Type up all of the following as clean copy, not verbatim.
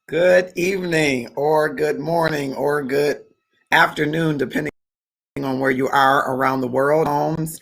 Good evening, or good morning, or good afternoon, depending on where you are around the world. Homes,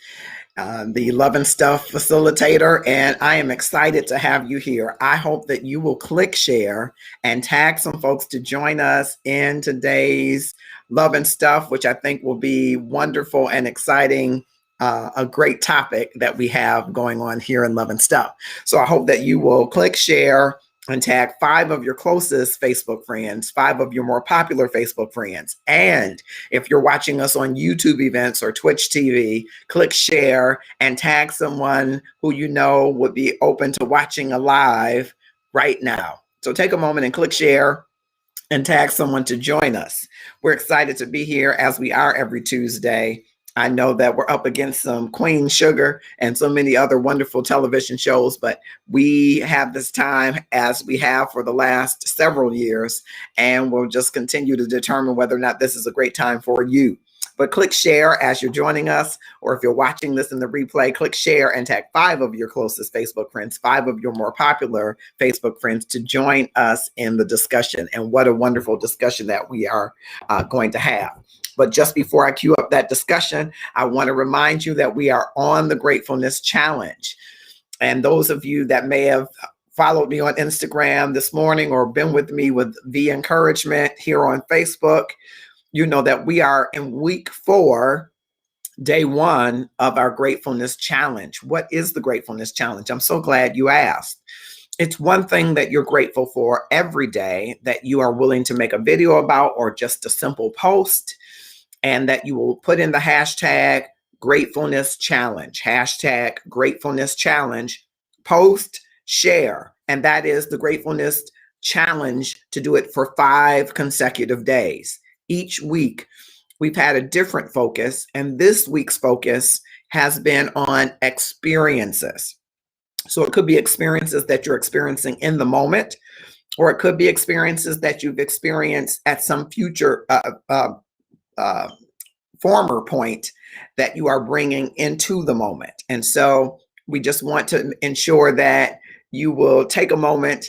the Love and Stuff facilitator, and I am excited to have you here. I hope that you will click share and tag some folks to join us in today's Love and Stuff, which I think will be wonderful and exciting. A great topic that we have going on here in Love and Stuff. So I hope that you will click share and tag 5 of your closest Facebook friends, 5 of your more popular Facebook friends. And if you're watching us on YouTube events or Twitch TV, click share and tag someone who you know would be open to watching a live right now. So take a moment and click share and tag someone to join us. We're excited to be here as we are every Tuesday. I know that we're up against some Queen Sugar and so many other wonderful television shows, but we have this time as we have for the last several years, and we'll just continue to determine whether or not this is a great time for you. But click share as you're joining us, or if you're watching this in the replay, click share and tag 5 of your closest Facebook friends, 5 of your more popular Facebook friends to join us in the discussion. And what a wonderful discussion that we are going to have. But just before I cue up that discussion, I want to remind you that we are on the Gratefulness Challenge. And those of you that may have followed me on Instagram this morning or been with me with the encouragement here on Facebook, you know that we are in week 4, day 1 of our Gratefulness Challenge. What is the Gratefulness Challenge? I'm so glad you asked. It's one thing that you're grateful for every day that you are willing to make a video about or just a simple post, and that you will put in the hashtag Gratefulness Challenge, hashtag Gratefulness Challenge, post, share. And that is the Gratefulness Challenge, to do it for 5 consecutive days. Each week, we've had a different focus, and this week's focus has been on experiences. So it could be experiences that you're experiencing in the moment, or it could be experiences that you've experienced at some future former point that you are bringing into the moment. And so we just want to ensure that you will take a moment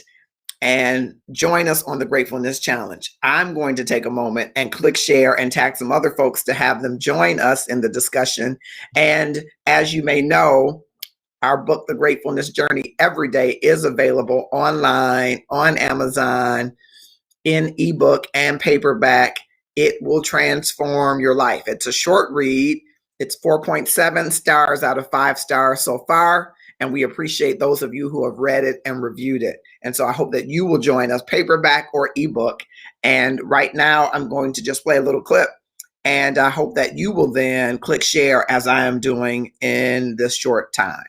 and join us on the Gratefulness Challenge. I'm going to take a moment and click share and tag some other folks to have them join us in the discussion. And as you may know, our book, The Gratefulness Journey, every day is available online, on Amazon, in ebook and paperback. It will transform your life. It's a short read. It's 4.7 stars out of 5 stars so far. And we appreciate those of you who have read it and reviewed it. And so I hope that you will join us, paperback or ebook. And right now, I'm going to just play a little clip. And I hope that you will then click share as I am doing in this short time.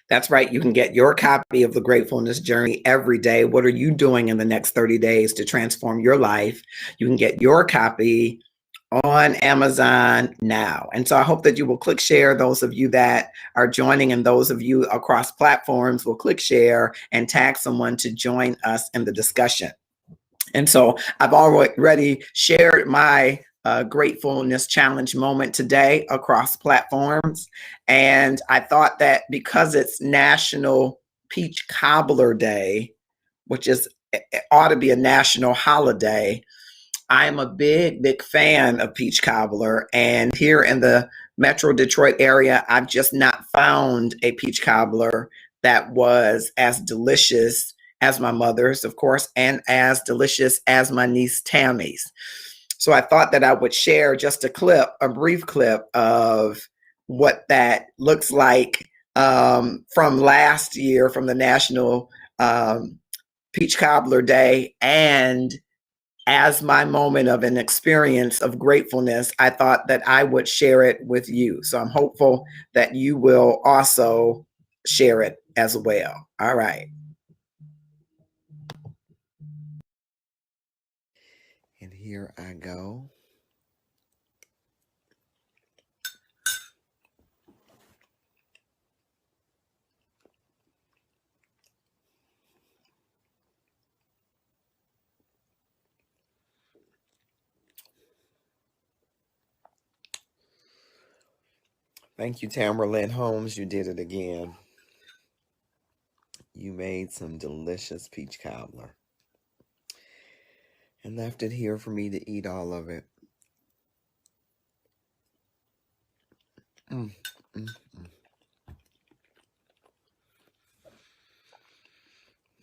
That's right. You can get your copy of The Gratefulness Journey every day. What are you doing in the next 30 days to transform your life? You can get your copy on Amazon now. And so I hope that you will click share. Those of you that are joining and those of you across platforms will click share and tag someone to join us in the discussion. And so I've already shared my gratefulness challenge moment today across platforms. And I thought that because it's National Peach Cobbler Day, which is ought to be a national holiday, I'm a big fan of peach cobbler. And here in the Metro Detroit area, I've just not found a peach cobbler that was as delicious as my mother's, of course, and as delicious as my niece Tammy's. So I thought that I would share just a brief clip of what that looks like from last year, from the National Peach Cobbler Day. And as my moment of an experience of gratefulness, I thought that I would share it with you. So I'm hopeful that you will also share it as well. All right. And here I go. Thank you, Tamara Lynn Holmes. You did it again. You made some delicious peach cobbler and left it here for me to eat all of it. Mm, mm,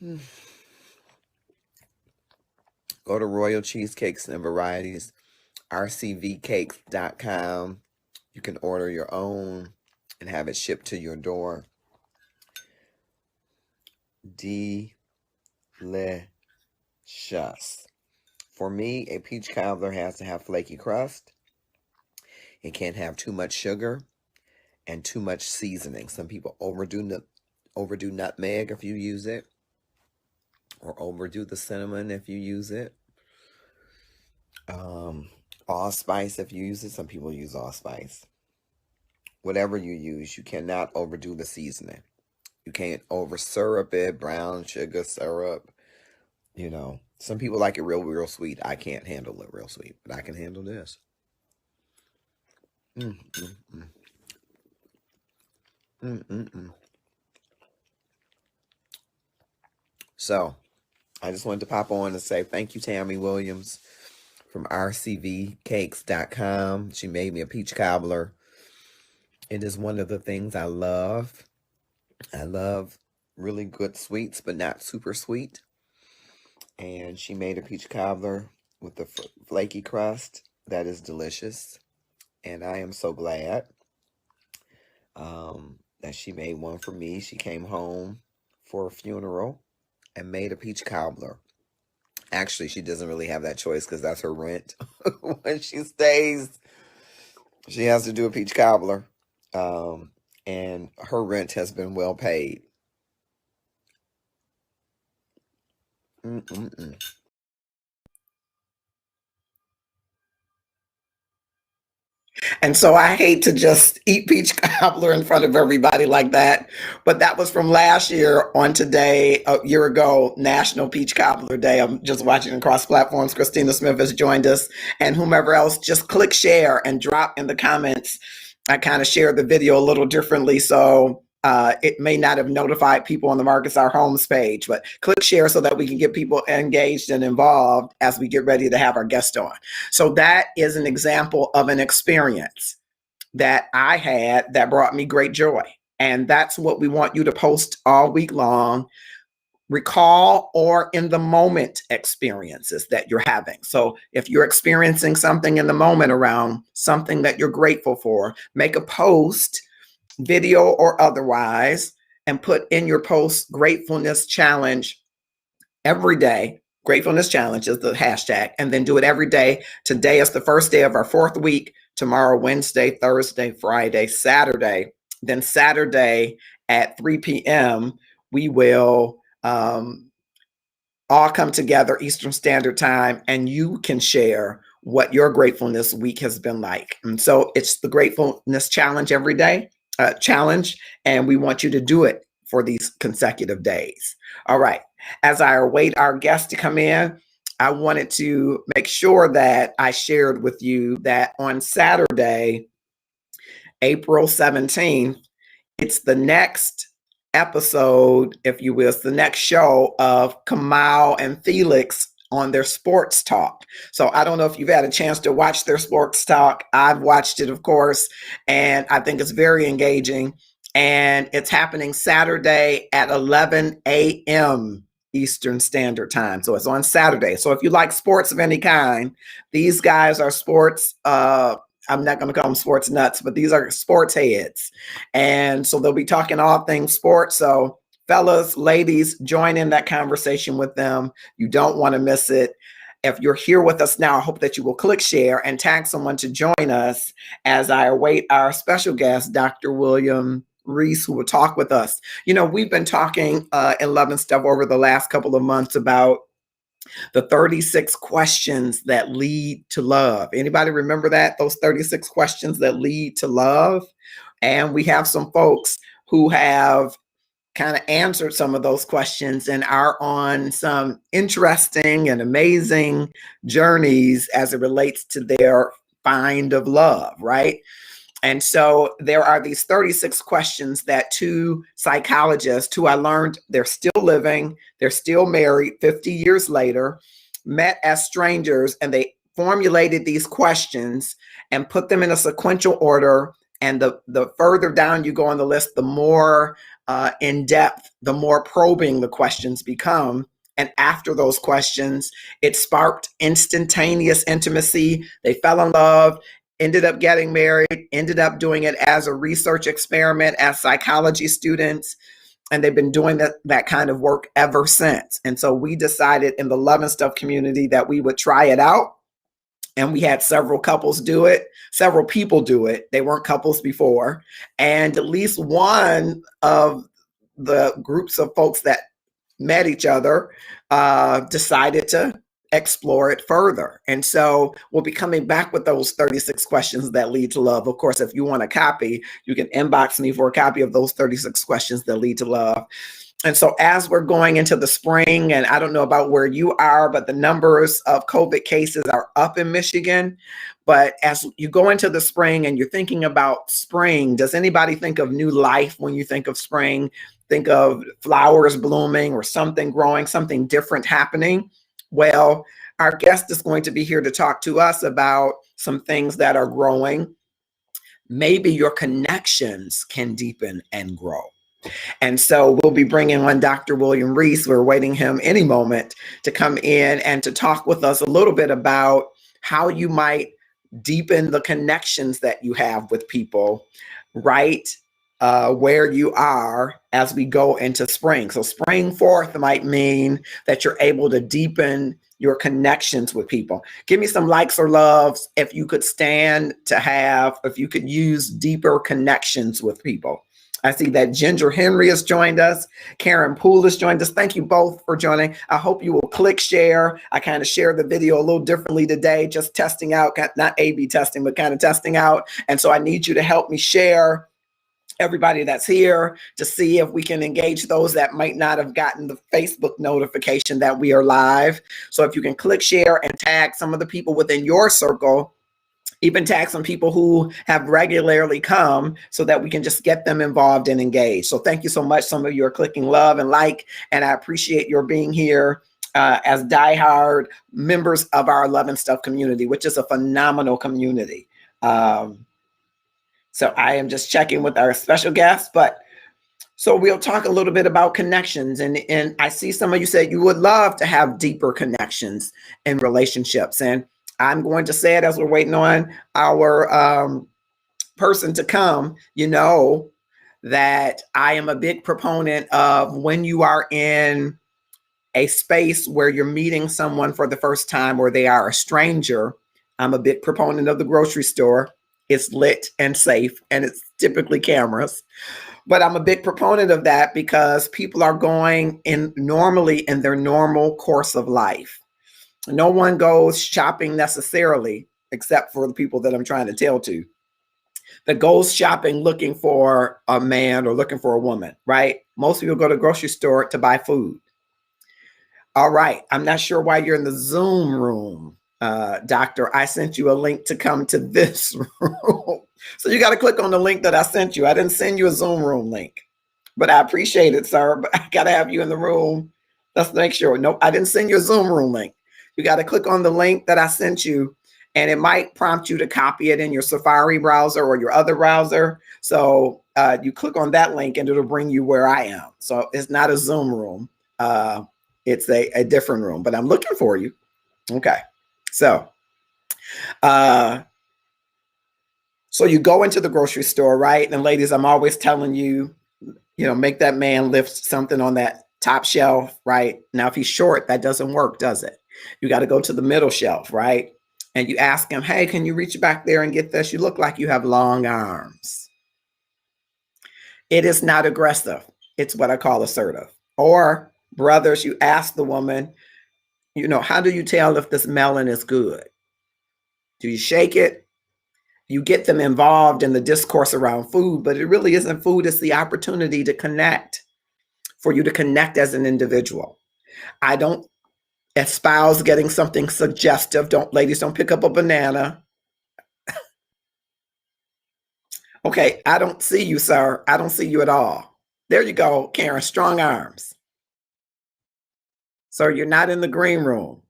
mm. Go to Royal Cheesecakes and Varieties, rcvcakes.com. You can order your own and have it shipped to your door. Delicious. For me, a peach cobbler has to have flaky crust. It can't have too much sugar and too much seasoning. Some people overdo nutmeg if you use it, or overdo the cinnamon if you use it. Allspice if you use it. Some people use allspice. Whatever you use, you cannot overdo the seasoning. You can't over syrup it, brown sugar syrup, Some people like it real sweet. I can't handle it real sweet, but I can handle this. Mm, mm, mm. Mm, mm, mm. So I just wanted to pop on and say thank you, Tammy Williams from rcvcakes.com. She made me a peach cobbler. It is one of the things I love. I love really good sweets, but not super sweet. And she made a peach cobbler with a flaky crust that is delicious. And I am so glad that she made one for me. She came home for a funeral and made a peach cobbler. Actually, she doesn't really have that choice because that's her rent. When she stays, she has to do a peach cobbler. And her rent has been well paid. Mm-mm-mm. And so I hate to just eat peach cobbler in front of everybody like that. But that was from last year on today, a year ago, National Peach Cobbler Day. I'm just watching across platforms. Christina Smith has joined us, and whomever else, just click share and drop in the comments. I kind of shared the video a little differently. So it may not have notified people on the Marcus Our Homes page, but click share so that we can get people engaged and involved as we get ready to have our guest on. So that is an example of an experience that I had that brought me great joy. And that's what we want you to post all week long. Recall or in the moment experiences that you're having. So if you're experiencing something in the moment around something that you're grateful for, make a post, video or otherwise, and put in your post gratefulness challenge every day. Gratefulness challenge is the hashtag, and then do it every day. Today is the first day of our fourth week. Tomorrow, Wednesday, Thursday, Friday, Saturday. Then Saturday at 3 p.m., we will all come together Eastern Standard Time, and you can share what your gratefulness week has been like. And so it's the gratefulness challenge every day challenge, and we want you to do it for these consecutive days. All right. As I await our guest to come in, I wanted to make sure that I shared with you that on Saturday, April 17th, it's the next episode, if you will, it's the next show of Kamal and Felix on their sports talk. So I don't know if you've had a chance to watch their sports talk. I've watched it, of course, and I think it's very engaging. And it's happening Saturday at 11 a.m. Eastern Standard Time. So it's on Saturday. So if you like sports of any kind, these guys are sports I'm not going to call them sports nuts, but these are sports heads. And so they'll be talking all things sports. So fellas, ladies, join in that conversation with them. You don't want to miss it. If you're here with us now, I hope that you will click share and tag someone to join us as I await our special guest, Dr. William Reese, who will talk with us. You know, we've been talking in Love and Stuff over the last couple of months about the 36 questions that lead to love. Anybody remember that? Those 36 questions that lead to love? And we have some folks who have kind of answered some of those questions and are on some interesting and amazing journeys as it relates to their find of love, right? And so there are these 36 questions that two psychologists who I learned they're still living, they're still married 50 years later, met as strangers, and they formulated these questions and put them in a sequential order. And the further down you go on the list, the more in depth, the more probing the questions become. And after those questions, it sparked instantaneous intimacy. They fell in love, ended up getting married, ended up doing it as a research experiment as psychology students. And they've been doing that kind of work ever since. And so we decided in the Love and Stuff community that we would try it out. And we had several couples do it, several people do it. They weren't couples before. And at least one of the groups of folks that met each other decided to explore it further. And so we'll be coming back with those 36 questions that lead to love. Of course, if you want a copy, you can inbox me for a copy of those 36 questions that lead to love. And so as we're going into the spring, and I don't know about where you are, but the numbers of COVID cases are up in Michigan. But as you go into the spring and you're thinking about spring, does anybody think of new life when you think of spring? Think of flowers blooming or something growing, something different happening? Well, our guest is going to be here to talk to us about some things that are growing. Maybe your connections can deepen and grow. And so we'll be bringing on Dr. William Reese. We're waiting him any moment to come in and to talk with us a little bit about how you might deepen the connections that you have with people right where you are as we go into spring. So spring forth might mean that you're able to deepen your connections with people. Give me some likes or loves if you could stand to have, if you could use deeper connections with people. I see that Ginger Henry has joined us. Karen Poole has joined us. Thank you both for joining. I hope you will click share. I kind of shared the video a little differently today, just testing out, not A/B testing, but kind of testing out. And so I need you to help me share everybody that's here to see if we can engage those that might not have gotten the Facebook notification that we are live. So if you can click share and tag some of the people within your circle, even tag some people who have regularly come so that we can just get them involved and engaged. So thank you so much. Some of you are clicking love and like, and I appreciate your being here as diehard members of our Love and Stuff community, which is a phenomenal community. So I am just checking with our special guest, but so we'll talk a little bit about connections. And I see some of you said you would love to have deeper connections in relationships. And I'm going to say it as we're waiting on our person to come, you know, that I am a big proponent of when you are in a space where you're meeting someone for the first time or they are a stranger. I'm a big proponent of the grocery store. It's lit and safe, and it's typically cameras. But I'm a big proponent of that because people are going in normally in their normal course of life. No one goes shopping necessarily, except for the people that I'm trying to tell to, that goes shopping looking for a man or looking for a woman, right? Most people go to the grocery store to buy food. All right. I'm not sure why you're in the Zoom room, Doctor. I sent you a link to come to this room. So you got to click on the link that I sent you. I didn't send you a Zoom room link, but I appreciate it, sir. But I got to have you in the room. Let's make sure. No, I didn't send you a Zoom room link. You got to click on the link that I sent you, and it might prompt you to copy it in your Safari browser or your other browser. So you click on that link and it'll bring you where I am. So it's not a Zoom room. It's a different room, but I'm looking for you. Okay. So you go into the grocery store, right? And ladies, I'm always telling you, make that man lift something on that top shelf, right? Now, if he's short, that doesn't work, does it? You got to go to the middle shelf, right? And you ask him, hey, can you reach back there and get this? You look like you have long arms. It is not aggressive. It's what I call assertive. Or brothers, you ask the woman, how do you tell if this melon is good? Do you shake it? You get them involved in the discourse around food, but it really isn't food. It's the opportunity to connect, for you to connect as an individual. I don't espouse getting something suggestive. Ladies, don't pick up a banana. Okay, I don't see you, sir. I don't see you at all. There you go, Karen, strong arms. Sir, you're not in the green room.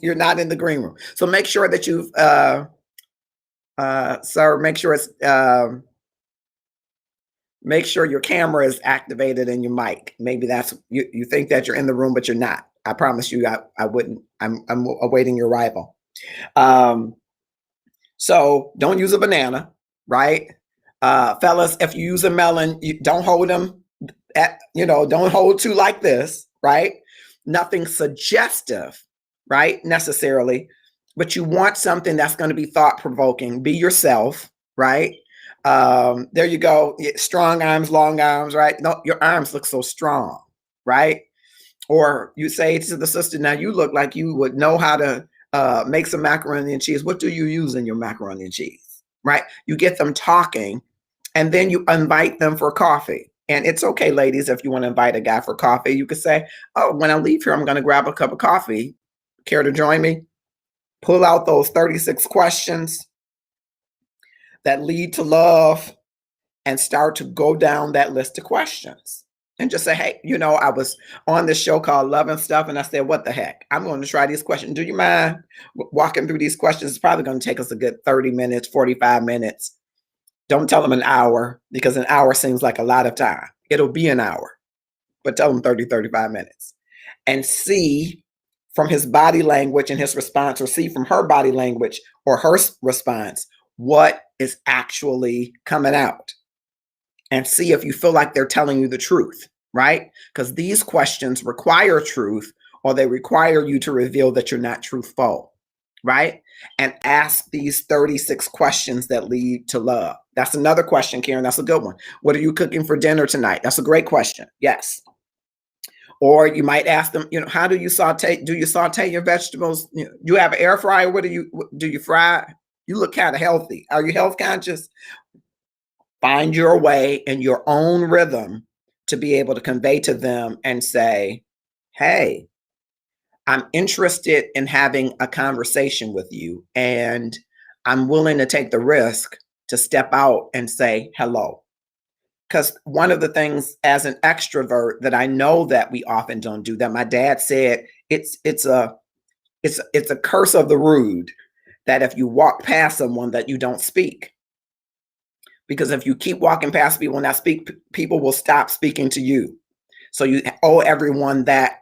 You're not in the green room. So make sure that you've, sir, make sure your camera is activated and your mic. Maybe that's, you think that you're in the room, but you're not. I promise you, I wouldn't. I'm awaiting your arrival. So don't use a banana, right? Fellas, if you use a melon, you don't hold them don't hold two like this, right? Nothing suggestive, right? Necessarily, but you want something that's going to be thought-provoking. Be yourself, right? There you go. Strong arms, long arms, right? No, your arms look so strong, right? Or you say to the sister, now you look like you would know how to make some macaroni and cheese. What do you use in your macaroni and cheese, right? You get them talking, and then you invite them for coffee. And it's okay, ladies, if you want to invite a guy for coffee, you could say, oh, when I leave here, I'm going to grab a cup of coffee. Care to join me? Pull out those 36 questions that lead to love and start to go down that list of questions. And just say, hey, I was on this show called Love and Stuff, and I said, what the heck? I'm going to try these questions. Do you mind walking through these questions? It's probably going to take us a good 30 minutes, 45 minutes. Don't tell them an hour, because an hour seems like a lot of time. It'll be an hour, but tell them 30, 35 minutes. And see from his body language and his response, or see from her body language or her response, what is actually coming out. And see if you feel like they're telling you the truth, right? Because these questions require truth, or they require you to reveal that you're not truthful, right? And ask these 36 questions that lead to love. That's another question, Karen. That's a good one. What are you cooking for dinner tonight? That's a great question. Yes. Or you might ask them, how do you saute? Do you saute your vegetables? You have an air fryer? What do you fry? You look kind of healthy. Are you health conscious? Find your way in your own rhythm to be able to convey to them and say, hey, I'm interested in having a conversation with you, and I'm willing to take the risk to step out and say hello. Because one of the things as an extrovert that I know that we often don't do, that my dad said, it's a curse of the rude, that if you walk past someone that you don't speak. Because if you keep walking past people and not speak, people will stop speaking to you. So you owe everyone that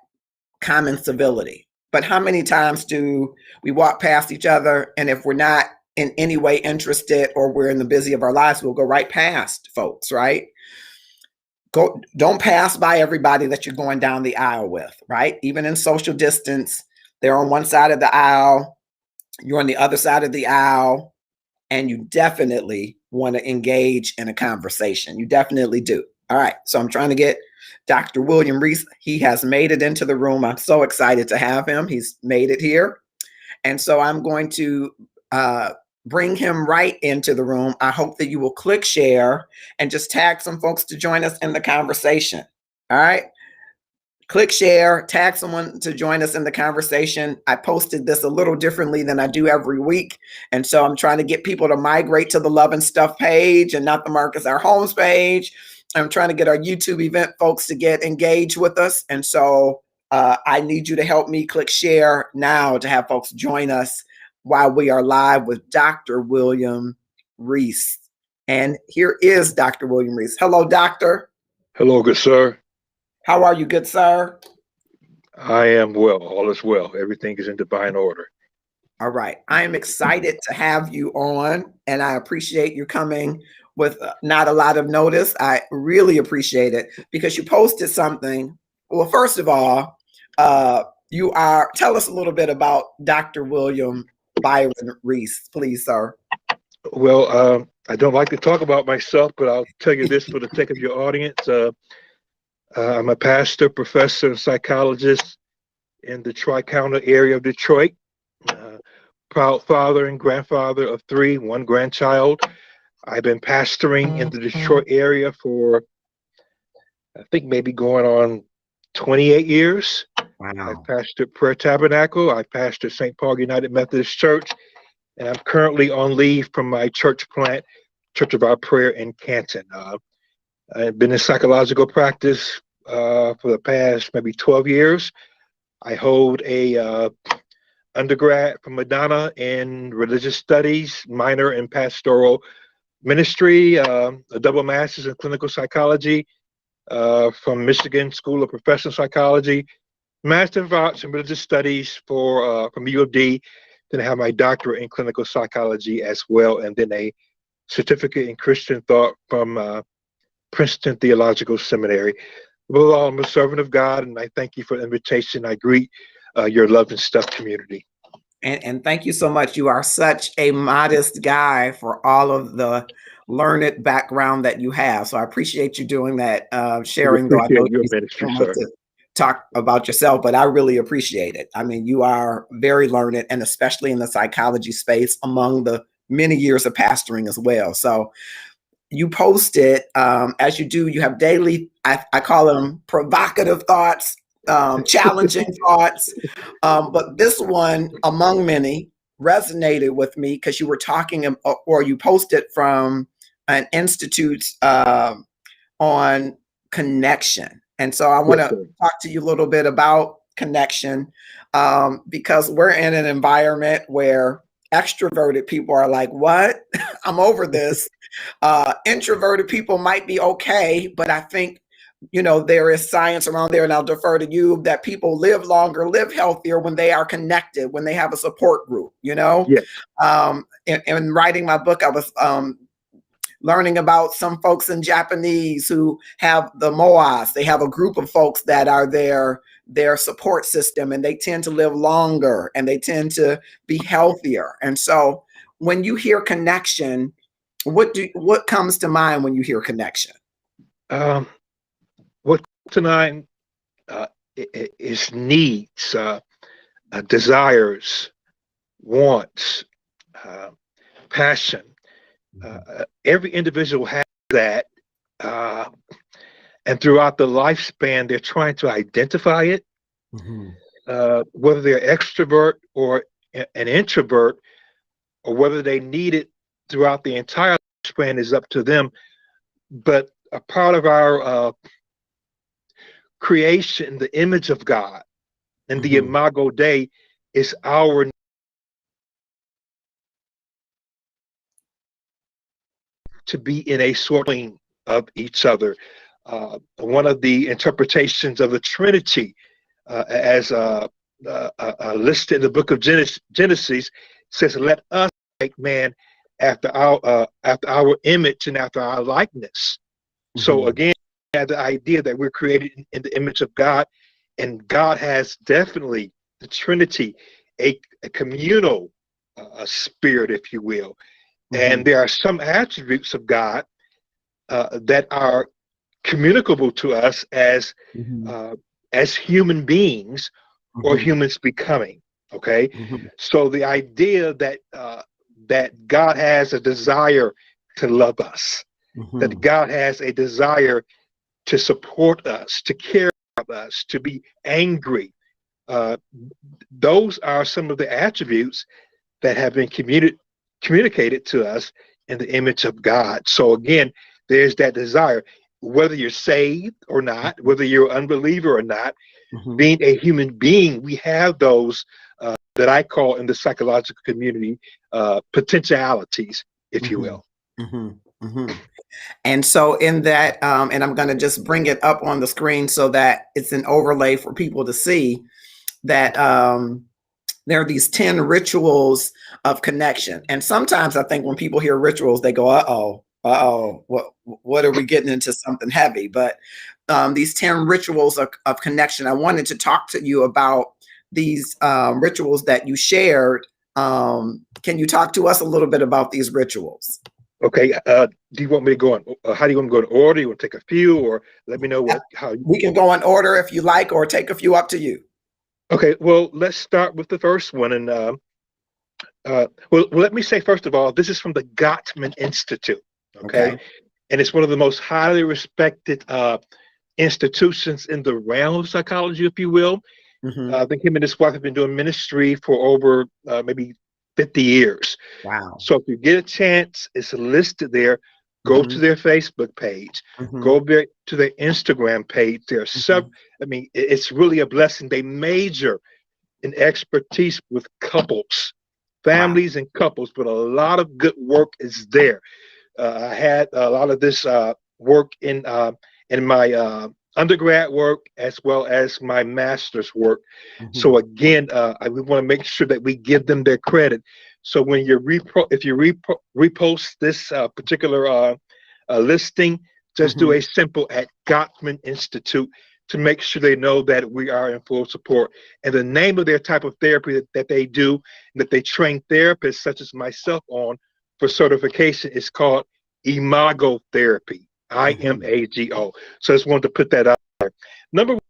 common civility. But how many times do we walk past each other, and if we're not in any way interested, or we're in the busy of our lives, we'll go right past folks, right? Don't pass by everybody that you're going down the aisle with, right? Even in social distance, they're on one side of the aisle, you're on the other side of the aisle, and you definitely want to engage in a conversation. You definitely do. All right. So I'm trying to get Dr. William Reese. He has made it into the room. I'm so excited to have him. He's made it here. And so I'm going to bring him right into the room. I hope that you will click share and just tag some folks to join us in the conversation. All right. Click share, tag someone to join us in the conversation. I posted this a little differently than I do every week. And so I'm trying to get people to migrate to the Love and Stuff page and not the Marcus Our Homes page. I'm trying to get our YouTube event folks to get engaged with us. And so I need you to help me click share now to have folks join us while we are live with Dr. William Reese. And here is Dr. William Reese. Hello, doctor. Hello, good sir. How are you, good sir? I am well. All is well. Everything is in divine order. All right. I am excited to have you on, and I appreciate you coming with not a lot of notice. I really appreciate it because you posted something. Well, first of all, tell us a little bit about Dr. William Byron Reese, please, sir. Well, I don't like to talk about myself, but I'll tell you this for the sake of your audience. I'm a pastor, professor, and psychologist in the Tri-County area of Detroit. Proud father and grandfather of 3, 1 grandchild. I've been pastoring in the Detroit area for, I think, maybe going on 28 years. Wow. I pastored Prayer Tabernacle. I pastored St. Paul United Methodist Church. And I'm currently on leave from my church plant, Church of Our Prayer in Canton. I've been in psychological practice for the past maybe 12 years. I hold a undergrad from Madonna in religious studies, minor in pastoral ministry, a double master's in clinical psychology from Michigan School of Professional Psychology, master of arts in religious studies from U of D. Then I have my doctorate in clinical psychology as well, and then a certificate in Christian thought from Princeton Theological Seminary. Well, I'm a servant of God, and I thank you for the invitation. I greet your Love and Stuff community. And thank you so much. You are such a modest guy for all of the learned background that you have. So I appreciate you doing that, sharing. Though I know your you ministry, don't sir. like to talk about yourself, but I really appreciate it. I mean, you are very learned, and especially in the psychology space, among the many years of pastoring as well. So you posted, as you do, you have daily, I call them provocative thoughts, challenging thoughts. But this one, among many, resonated with me because you were talking, or you posted from an institute on connection. And so I want Yes, to sir. talk to you a little bit about connection, because we're in an environment where extroverted people are like, what? I'm over this. Introverted people might be okay, but I think, there is science around there, and I'll defer to you, that people live longer, live healthier when they are connected, when they have a support group. Yes. In writing my book, I was learning about some folks in Japanese who have the moas. They have a group of folks that are their support system, and they tend to live longer and they tend to be healthier. And so when you hear connection, what comes to mind when you hear connection? What tonight is needs, desires, wants, passion. Every individual has that, and throughout the lifespan, they're trying to identify it. Whether they're extrovert or an introvert, or whether they need it throughout the entire lifespan is up to them. But a part of our creation, the image of God, and the Imago Dei is our to be in a sort of each other. One of the interpretations of the Trinity, as listed in the book of Genesis, says, "Let us make man after our image and after our likeness." So again, we have the idea that we're created in the image of God, and God has definitely, the Trinity, a communal spirit, if you will. And there are some attributes of God that are communicable to us as human beings, or humans becoming. Okay, so the idea that that God has a desire to love us, that God has a desire to support us, to care about us, to be angry. Those are some of the attributes that have been communicated to us in the image of God. So again, there's that desire, whether you're saved or not, whether you're an unbeliever or not, being a human being, we have those that I call in the psychological community potentialities, if you will. And so in that, and I'm going to just bring it up on the screen so that it's an overlay for people to see that there are these 10 rituals of connection. And sometimes I think when people hear rituals, they go, what are we getting into, something heavy? But these 10 rituals of connection, I wanted to talk to you about these rituals that you shared. Can you talk to us a little bit about these rituals? Okay. Do you want me to go on? How do you want me to go in order? You want to take a few, or let me know how you... We can go in order if you like, or take a few, up to you. Okay. Well, let's start with the first one. And well, let me say, first of all, this is from the Gottman Institute. Okay. And it's one of the most highly respected institutions in the realm of psychology, if you will. I think him and his wife have been doing ministry for over maybe 50 years. Wow. So if you get a chance, it's listed there. Go to their Facebook page. Go there to their Instagram page. There's I mean, it's really a blessing. They major in expertise with couples, families and couples, but a lot of good work is there. I had a lot of this work in my undergrad work as well as my master's work. So again, we want to make sure that we give them their credit. So when you repost this particular listing, just do a simple at Gottman Institute to make sure they know that we are in full support. And the name of their type of therapy that they do, and that they train therapists such as myself on for certification, is called Imago Therapy. IMAGO. So I just wanted to put that out there. Number one,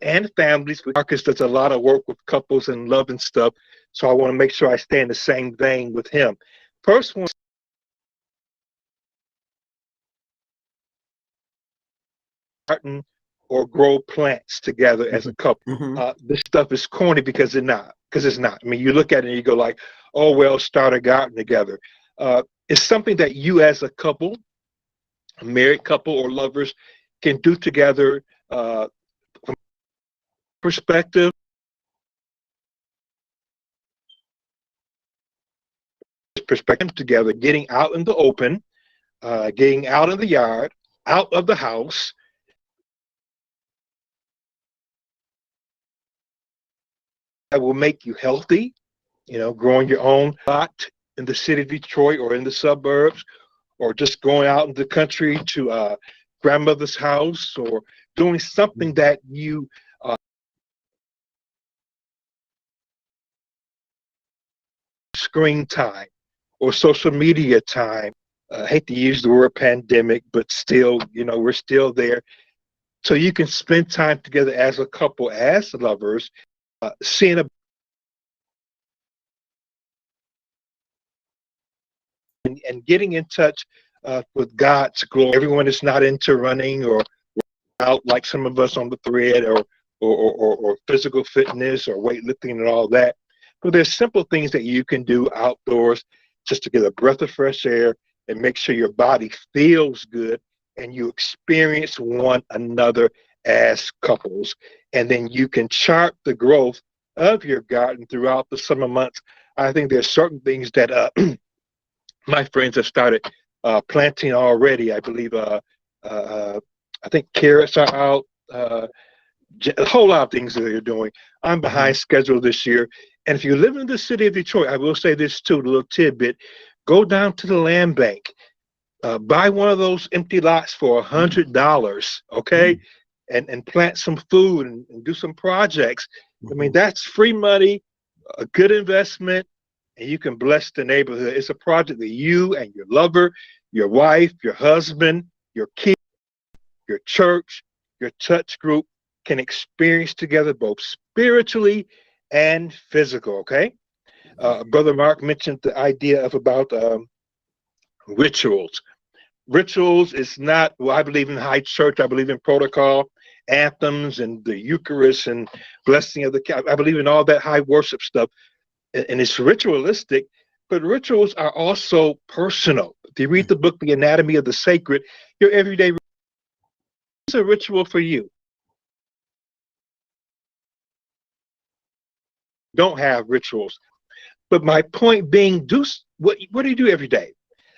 and families. Marcus does a lot of work with couples and love and stuff. So I want to make sure I stay in the same vein with him. First one, garden or grow plants together as a couple. This stuff is corny because it's not. I mean, you look at it and you go like, oh, well, start a garden together. It's something that you as a couple, a married couple or lovers, can do together from perspective. Together, getting out in the open, getting out in the yard, out of the house. That will make you healthy, you know, growing your own pot in the city of Detroit or in the suburbs, or just going out in the country to grandmother's house, or doing something that you screen time or social media time. I hate to use the word pandemic, but still, you know, we're still there. So you can spend time together as a couple, as lovers, seeing a and getting in touch with God's glory. Everyone is not into running or out like some of us on the thread, or physical fitness or weightlifting and all that. But there's simple things that you can do outdoors just to get a breath of fresh air and make sure your body feels good and you experience one another as couples. And then you can chart the growth of your garden throughout the summer months. I think there's certain things that my friends have started planting already. I believe I think carrots are out, a whole lot of things that they're doing. I'm behind schedule this year. And if you live in the city of Detroit, I will say this too, a little tidbit, go down to the land bank, buy one of those empty lots for $100, okay? And plant some food and do some projects. I mean, that's free money, a good investment, and you can bless the neighborhood. It's a project that you and your lover, your wife, your husband, your kids, your church, your touch group can experience together, both spiritually and physical, okay? Brother Mark mentioned the idea of about rituals. Rituals is not, well, I believe in high church, I believe in protocol, anthems, and the Eucharist and blessing of the, I believe in all that high worship stuff, and it's ritualistic, but rituals are also personal. If you read the book, The Anatomy of the Sacred, your everyday, it's a ritual for you. Don't have rituals. But my point being, what do you do every day?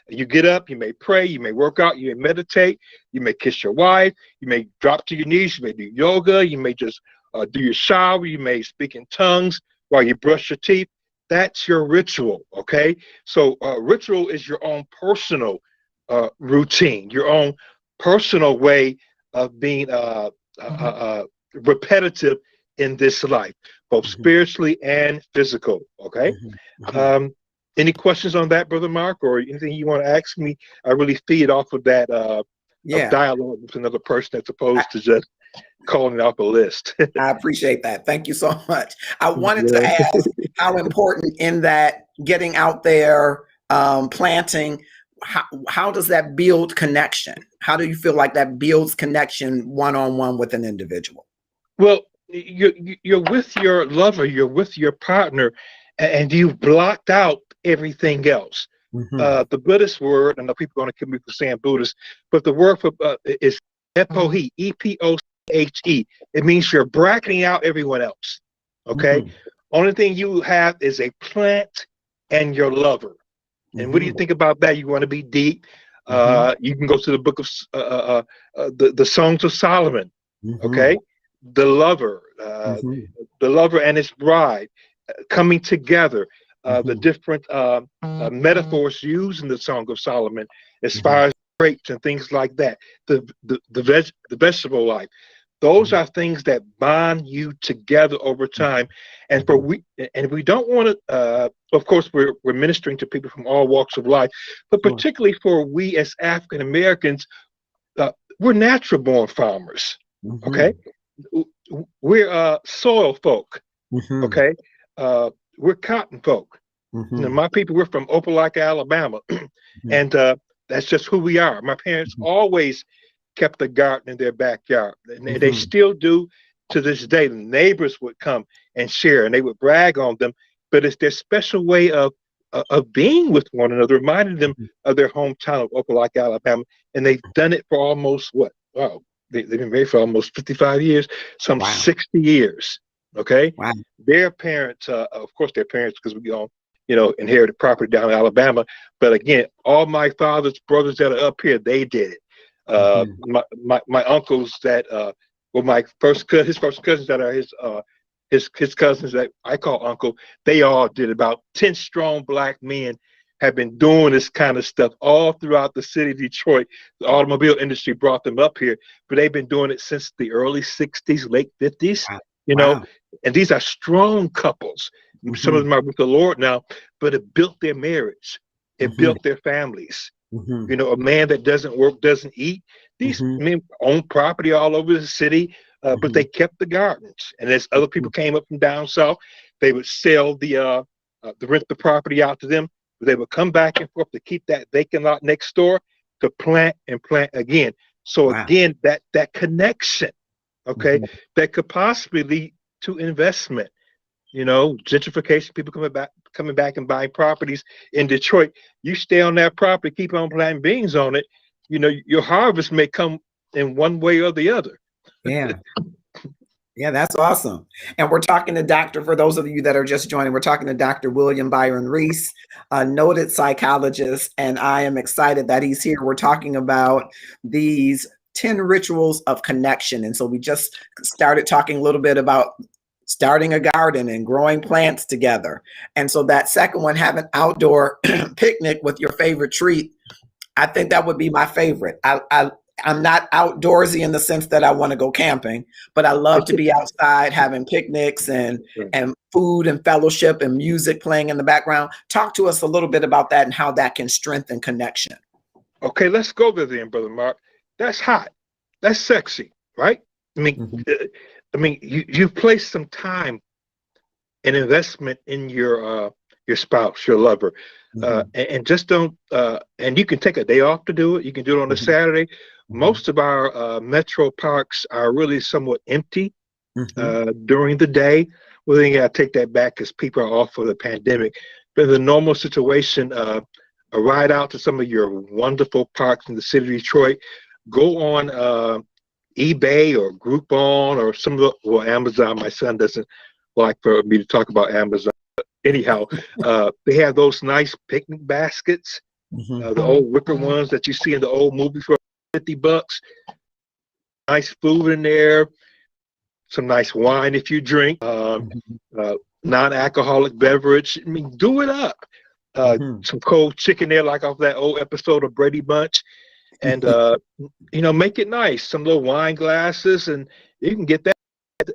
You get up, you may pray, you may work out, you may meditate, you may kiss your wife, you may drop to your knees, you may do yoga, you may just do your shower, you may speak in tongues while you brush your teeth. That's your ritual, okay? So ritual is your own personal routine, your own personal way of being repetitive in this life, both spiritually and physical, okay? Any questions on that, Brother Mark, or anything you want to ask me? I really feed off of that of dialogue with another person as opposed to just calling off a list. I appreciate that. Thank you so much. I wanted to ask how important in that getting out there, planting, how does that build connection? How do you feel like that builds connection one-on-one with an individual? Well, you're with your lover, you're with your partner, and you've blocked out everything else. The Buddhist word, I know people are going to kill me for saying Buddhist, but the word for is epohe, E-P-O-H-E. It means you're bracketing out everyone else, okay? Only thing you have is a plant and your lover. And what do you think about that? You want to be deep. You can go to the book of the Songs of Solomon, okay? The lover and his bride coming together. The different metaphors used in the Song of Solomon, as far as grapes and things like that. The vegetable life. Those are things that bond you together over time. And we don't want to. Of course, we're ministering to people from all walks of life, but particularly for we as African Americans, we're natural born farmers. Okay, we're soil folk. Hmm. Okay, we're cotton folk. You know, Hmm. my people, we're from Opelika, Alabama, Hmm. and that's just who we are. My parents always kept a garden in their backyard, and they Hmm. still do to this day. The neighbors would come and share, and they would brag on them. But it's their special way of being with one another, reminding them of their hometown of Opelika, Alabama, and they've done it for almost what? Wow, they've been married for almost 55 years, some Wow. 60 years. Okay, Wow. their parents, of course, their parents, because we all inherited property down in Alabama. But again, all my father's brothers that are up here, they did it. Hmm. My uncles that well, his first cousins that are his cousins that I call uncle, they all did. About 10 strong black men have been doing this kind of stuff all throughout the city of Detroit. The automobile industry brought them up here, but they've been doing it since the early 60s, late 50s, Wow. you know, Wow. and these are strong couples. Some of Hmm. them are with the Lord now, but it built their marriage. It Hmm. built their families. Hmm. You know, a man that doesn't work doesn't eat. These Hmm. men own property all over the city, but Hmm. they kept the gardens. And as other people came up from down south, they would sell the rent the property out to them. They would come back and forth to keep that vacant lot next door to plant and plant again. So Wow. again, that connection, okay, Hmm. that could possibly lead to investment. You know, gentrification, people coming back and buying properties in Detroit. You stay on that property, keep on planting beans on it, you know, your harvest may come in one way or the other. Yeah. Yeah, that's awesome. And we're talking to Dr. For those of you that are just joining, we're talking to Dr. William Byron Reese, a noted psychologist, and I am excited that he's here. We're talking about these 10 rituals of connection. And so we just started talking a little bit about starting a garden and growing plants together. And so that second one, have an outdoor picnic with your favorite treat. I think that would be my favorite. I'm not outdoorsy in the sense that I want to go camping, but I love to be outside having picnics and food and fellowship and music playing in the background. Talk to us a little bit about that and how that can strengthen connection. Okay, let's go there then, brother Mark. That's hot. That's sexy, right? I mean, Mhm. uh, you've placed some time and investment in your spouse, your lover, Mhm. and just don't. And you can take a day off to do it. You can do it on a Mhm. Saturday. Mhm. Most of our metro parks are really somewhat empty Mhm. during the day. Well, then you got to take that back because people are off for the pandemic. But in the normal situation, a ride out to some of your wonderful parks in the city of Detroit. Go on eBay or Groupon or some of the, well, Amazon. My son doesn't like for me to talk about Amazon. Anyhow, they have those nice picnic baskets, Mhm. the old wicker ones that you see in the old movies for $50. Nice food in there, some nice wine if you drink, Mhm. non-alcoholic beverage. I mean, do it up. Mhm. Some cold chicken there, like off that old episode of Brady Bunch, and make it nice. Some little wine glasses, and you can get that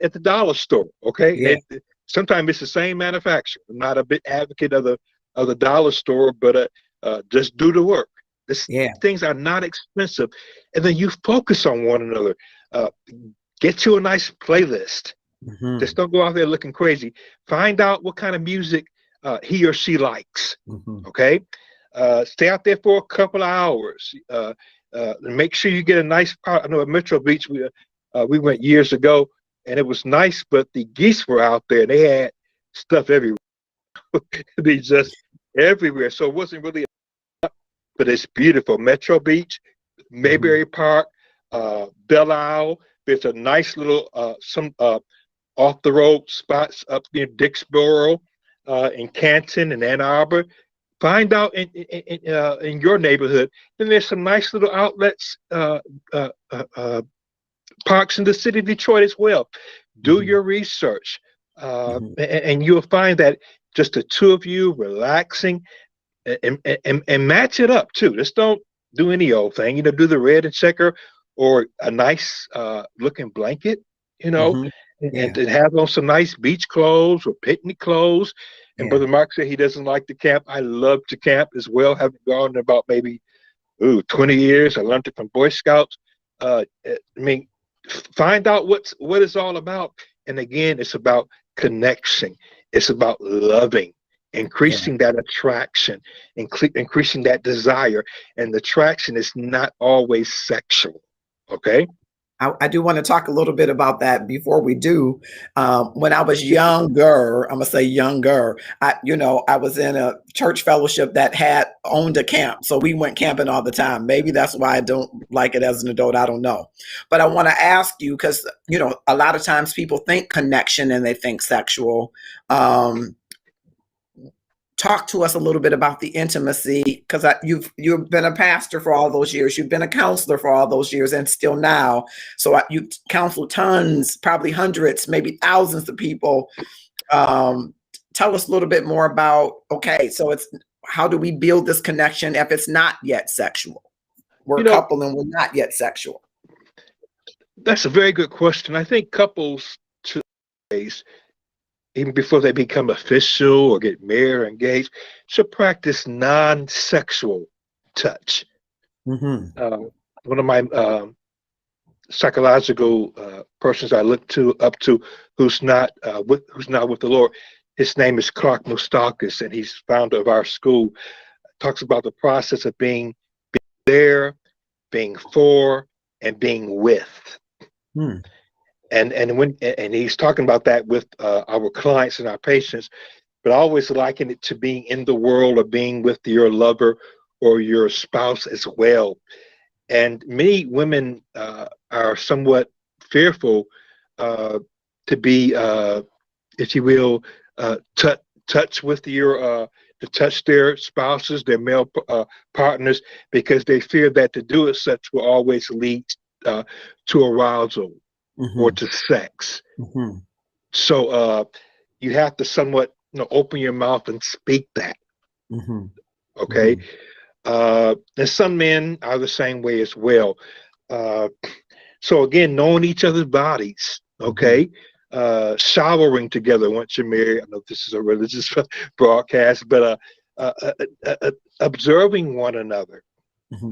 at the dollar store. Okay, Yeah. sometimes it's the same manufacturer. I'm not a big advocate of the dollar store, but just do the work. These Yeah. things are not expensive, and then you focus on one another. Uh, get you a nice playlist. Just Mhm. don't go out there looking crazy. Find out what kind of music he or she likes. Mhm. Okay, stay out there for a couple of hours. Make sure you get a nice part. I know at Metro Beach we went years ago, and it was nice, but the geese were out there. They had stuff everywhere. They just everywhere. So it wasn't really, but it's beautiful. Metro Beach, Mhm. Mayberry Park, Belle Isle. There's a nice little some off the road spots up near Dixboro, in Canton and Ann Arbor. Find out in your neighborhood. Then there's some nice little outlets, parks in the city of Detroit as well. Do Mhm. your research, Mhm. and you'll find that just the two of you relaxing and match it up too. Just don't do any old thing. You know, do the red and checker or a nice looking blanket. You know, Mhm. and Yeah. to have on some nice beach clothes or picnic clothes. And Yeah. Brother Mark said he doesn't like to camp. I love to camp as well. Having gone about maybe 20 years. I learned it from Boy Scouts. I mean, find out what it's all about. And again, it's about connection. It's about loving, Yeah. increasing that attraction, increasing that desire. And the attraction is not always sexual. Okay. I do want to talk a little bit about that before we do. When I was younger, I'm gonna say younger. I was in a church fellowship that had owned a camp, so we went camping all the time. Maybe that's why I don't like it as an adult. I don't know, but I want to ask you because a lot of times people think connection and they think sexual. Talk to us a little bit about the intimacy because you've been a pastor for all those years, you've been a counselor for all those years, and still now. So you counsel tons, probably hundreds, maybe thousands of people. Tell us a little bit more about, okay, so it's how do we build this connection if it's not yet sexual? We're a couple and we're not yet sexual. That's a very good question. I think couples today, even before they become official or get married or engaged, should practice non-sexual touch. Mm-hmm. One of my psychological persons I look up to, who's not with the Lord, his name is Clark Moustakis, and he's founder of our school. Talks about the process of being there, being for, and being with. And he's talking about that with our clients and our patients, but I always liken it to being in the world or being with your lover or your spouse as well. And many women are somewhat fearful to be, if you will, touch with to touch their spouses, their male partners, because they fear that to do it such will always lead to arousal. Mm-hmm. Or to sex. Mm-hmm. So you have to somewhat open your mouth and speak that. Mm-hmm. Okay. And some men are the same way as well. So again, knowing each other's bodies. Okay. Showering together once you're married. I know this is a religious broadcast, but observing one another.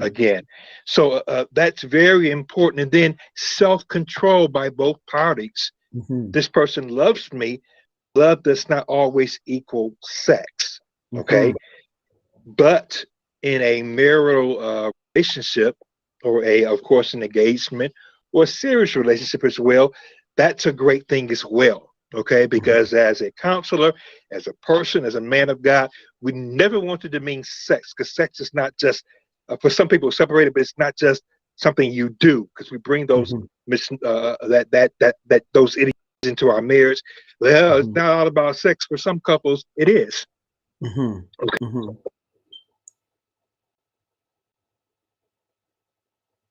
Again, so that's very important. And then self-control by both parties. This person loves me. Love does not always equal sex. Okay. But in a marital relationship, or of course an engagement or a serious relationship as well, that's a great thing as well. Okay, because as a counselor, as a person, as a man of God, we never want to demean sex, because sex is not just for some people separated, but it's not just something you do, because we bring those those idiots into our marriage. Well, it's not all about sex. For some couples, it is. Okay.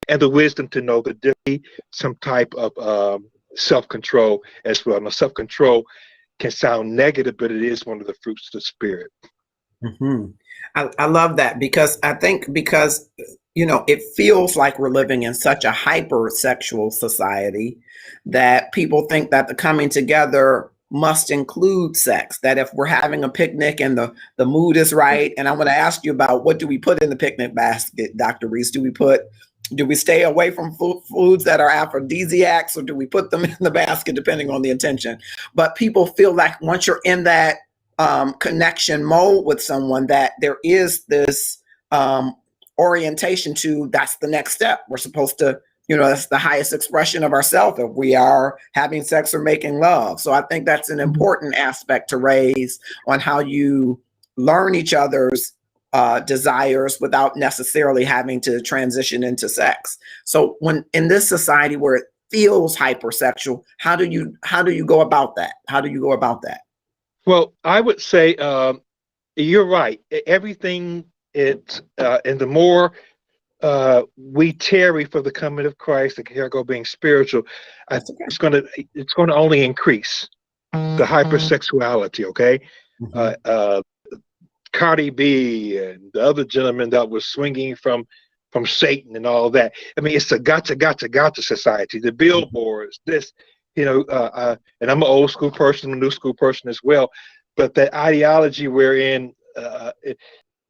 And the wisdom to know that there be some type of self-control as well. Now, self-control can sound negative, but it is one of the fruits of the spirit. I love that because I think it feels like we're living in such a hypersexual society that people think that the coming together must include sex, that if we're having a picnic and the mood is right. And I want to ask you about, what do we put in the picnic basket, Dr. Reese? Do we stay away from foods that are aphrodisiacs, or do we put them in the basket depending on the intention? But people feel like once you're in that connection mode with someone, that there is this orientation to, that's the next step. We're supposed to, that's the highest expression of ourselves if we are having sex or making love. So I think that's an important aspect to raise on how you learn each other's desires without necessarily having to transition into sex. So when in this society where it feels hypersexual, how do you go about that? How do you go about that? Well, I would say you're right. Everything and the more we tarry for the coming of Christ, the cargo being spiritual, I think it's going to only increase the hypersexuality. Okay. Cardi B and the other gentleman that was swinging from Satan and all that. I mean, it's a gotcha society. The billboards, this, and I'm an old school person, a new school person as well. But that ideology wherein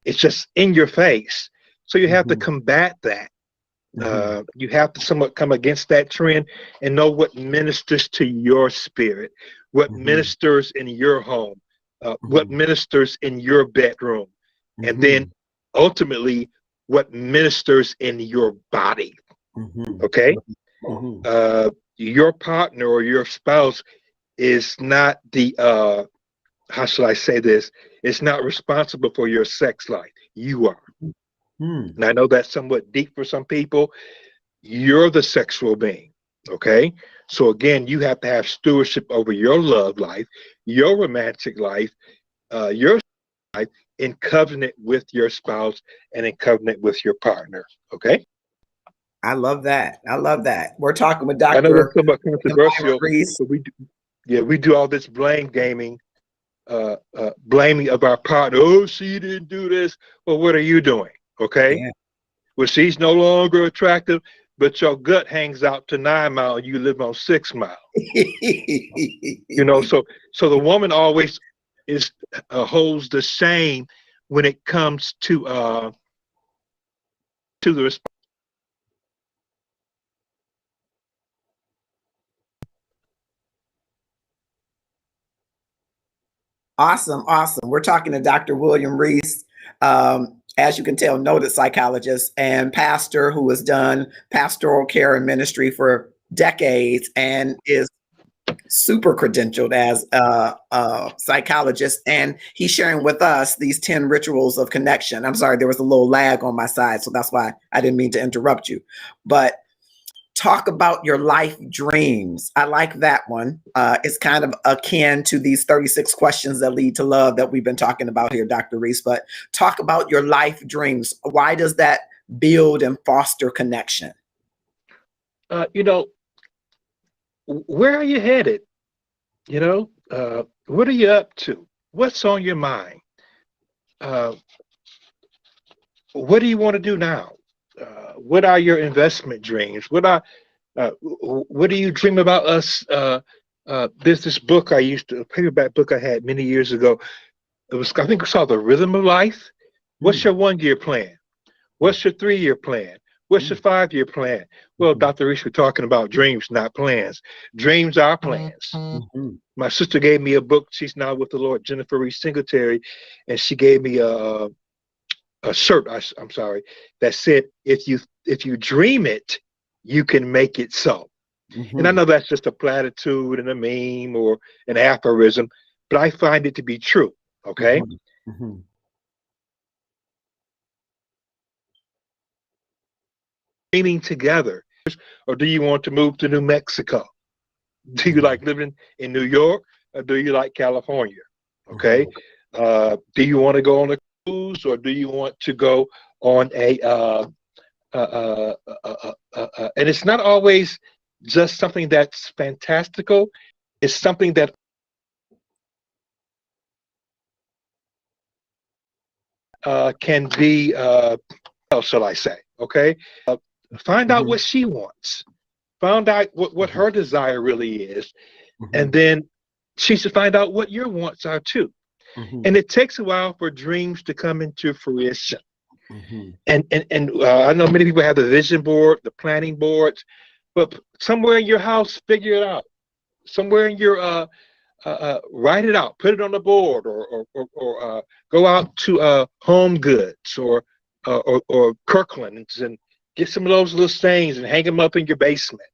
it's just in your face. So you have to combat that You have to somewhat come against that trend and know what ministers to your spirit, what ministers in your home, what ministers in your bedroom, and then ultimately what ministers in your body. Okay? Your partner or your spouse is not the, how shall I say this? It's not responsible for your sex life. You are. And I know that's somewhat deep for some people. You're the sexual being. Okay. So again, you have to have stewardship over your love life, your romantic life, your life in covenant with your spouse and in covenant with your partner. Okay. I love that. I love that. We're talking with I know that's Dr. somewhat controversial, Reese. but we do all this blame gaming, blaming of our partner. Oh, she didn't do this. Well, what are you doing? Okay. Yeah. Well, she's no longer attractive, but your gut hangs out to 9 Mile and you live on 6 Mile. You know, so the woman always is holds the shame when it comes to the response. Awesome, awesome. We're talking to Dr. William Reese, as you can tell, noted psychologist and pastor who has done pastoral care and ministry for decades and is super credentialed as a psychologist. And he's sharing with us these 10 rituals of connection. I'm sorry, there was a little lag on my side, so that's why I didn't mean to interrupt you. But talk about your life dreams. I like that one. It's kind of akin to these 36 questions that lead to love that we've been talking about here, Dr. Reese. But talk about your life dreams. Why does that build and foster connection? You know, where are you headed? You know, what are you up to? What's on your mind? What do you want to do now? What are your investment dreams? What do you dream about us? There's this book a paperback book I had many years ago. It was, I think it's called The Rhythm of Life. What's your 1-year plan? What's your 3-year plan? What's your 5-year plan? Well, Dr. Reese, we're talking about dreams, not plans. Dreams are plans. My sister gave me a book. She's now with the Lord, Jennifer Reese Singletary, and she gave me a shirt. I'm sorry, that said, "If you dream it, you can make it so." And I know that's just a platitude and a meme or an aphorism, but I find it to be true. Okay. Dreaming together, or do you want to move to New Mexico? Do you like living in New York, or do you like California? Okay. Do you want to go on a cruise, or do you want to go on a and it's not always just something that's fantastical. It's something that can be, how shall I say? Okay. Find out what she wants. Find out what her desire really is. And then she should find out what your wants are too. And it takes a while for dreams to come into fruition. And I know many people have the vision board, the planning boards, but somewhere in your house, figure it out. Somewhere in your write it out, put it on the board, or go out to Home Goods or Kirkland's and get some of those little things and hang them up in your basement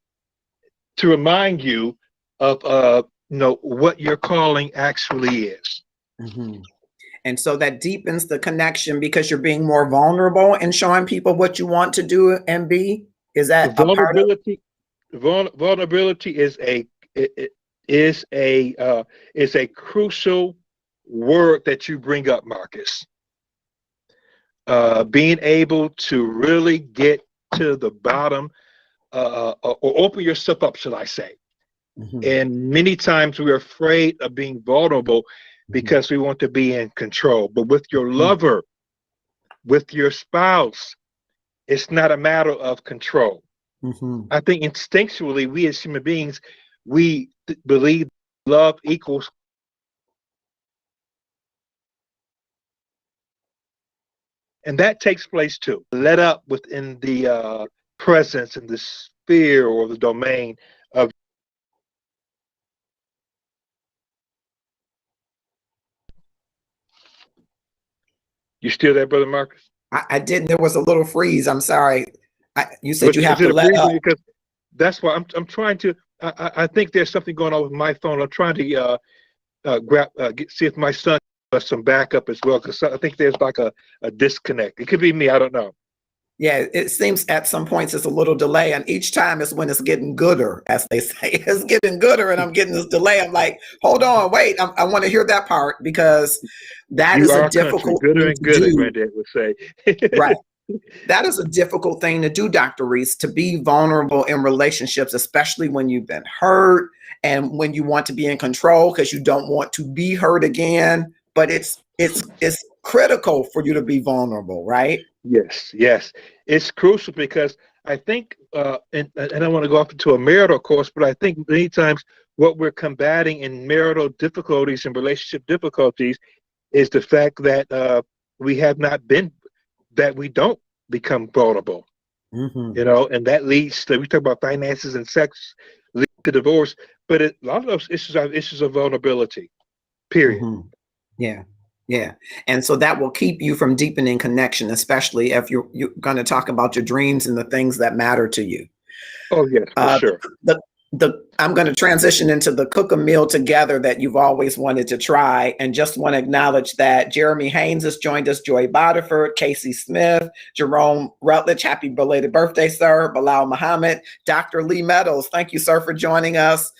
to remind you of what your calling actually is. And so that deepens the connection because you're being more vulnerable and showing people what you want to do and be. Is that vulnerability? Vulnerability is a crucial word that you bring up, Marcus. Being able to really get to the bottom, or open yourself up, shall I say? And many times we're afraid of being vulnerable because we want to be in control. But with your lover, with your spouse, it's not a matter of control. I think instinctually, we as human beings, we believe love equals. And that takes place too. Let up within the presence in the sphere or the domain of. You still there, Brother Marcus? I didn't. There was a little freeze. I'm sorry. You said you have Is to it a let breathing? up. Because that's why I'm trying to. I think there's something going on with my phone. I'm trying to see if my son has some backup as well, because I think there's like a disconnect. It could be me. I don't know. Yeah, it seems at some points it's a little delay, and each time is when it's getting gooder, as they say. It's getting gooder, and I'm getting this delay. I'm like, hold on, wait, I want to hear that part, because that You is a are country, difficult gooder thing and to gooder, do. Granddad would say. Right. That is a difficult thing to do, Dr. Reese, to be vulnerable in relationships, especially when you've been hurt and when you want to be in control because you don't want to be hurt again. But it's critical for you to be vulnerable, right? Yes, yes. It's crucial because I think, and I want to go off into a marital course, but I think many times what we're combating in marital difficulties and relationship difficulties is the fact that we have not been, that we don't become vulnerable, Mm-hmm. and that leads to, we talk about finances and sex, lead to divorce, but a lot of those issues are issues of vulnerability, period. Mm-hmm. Yeah. Yeah. And so that will keep you from deepening connection, especially if you're going to talk about your dreams and the things that matter to you. Oh, yes, for Uh, sure. I'm going to transition into the cook a meal together that you've always wanted to try, and just want to acknowledge that Jeremy Haynes has joined us, Joy Bodiford, Casey Smith, Jerome Rutledge, happy belated birthday, sir, Bilal Muhammad, Dr. Lee Meadows, thank you, sir, for joining us.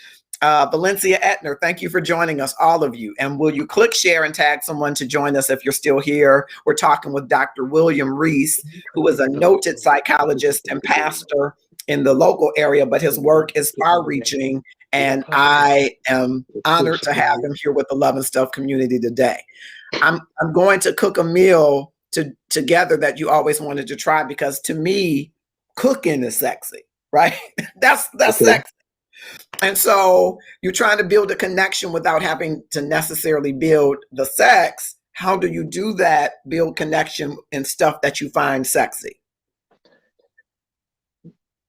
Valencia Etner, thank you for joining us, all of you. And will you click share and tag someone to join us if you're still here? We're talking with Dr. William Reese, who is a noted psychologist and pastor in the local area, but his work is far reaching. And I am honored to have him here with the Love and Stuff community today. I'm going to cook a meal together that you always wanted to try, because to me, cooking is sexy, right? That's Okay. sexy. And so you're trying to build a connection without having to necessarily build the sex. How do you do that? Build connection in stuff that you find sexy.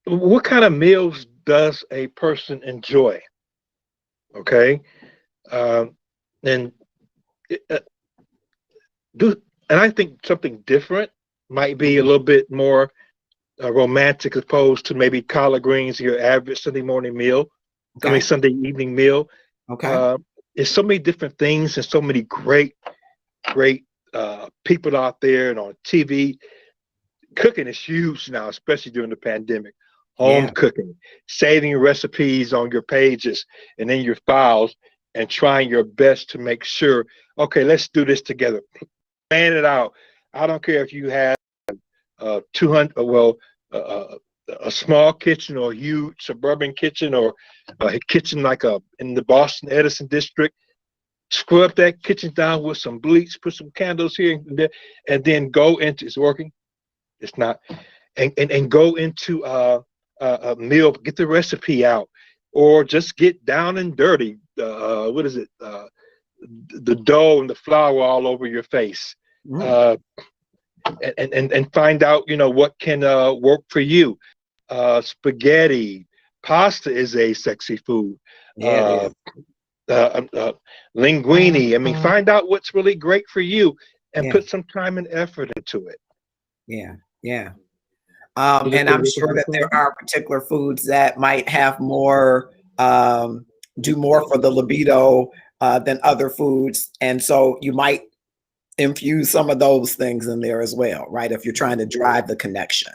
What kind of meals does a person enjoy? Okay. Um, and uh, do, and I think something different might be a little bit more romantic, as opposed to maybe collard greens, your average Sunday morning meal. I mean, Okay. Sunday evening meal. Okay. There's so many different things and so many great people out there and on TV. Cooking is huge now, especially during the pandemic. Home Yeah. cooking, saving recipes on your pages and in your files, and trying your best to make sure, okay, let's do this together. Plan it out. I don't care if you have 200, a small kitchen or a huge suburban kitchen, or a kitchen like in the Boston Edison district. Scrub that kitchen down with some bleach, put some candles here and there, and then go into, it's working. It's not, and go into a meal, get the recipe out, or just get down and dirty. What is it? The dough and the flour all over your face. Mm. And find out, what can work for you. Spaghetti, pasta is a sexy food. Yeah, it is. Linguine. I mean, find out what's really great for you and Yeah. put some time and effort into it. Yeah. Yeah. And I'm sure that there are particular foods that might have more, do more for the libido than other foods. And so you might infuse some of those things in there as well, right? If you're trying to drive the connection.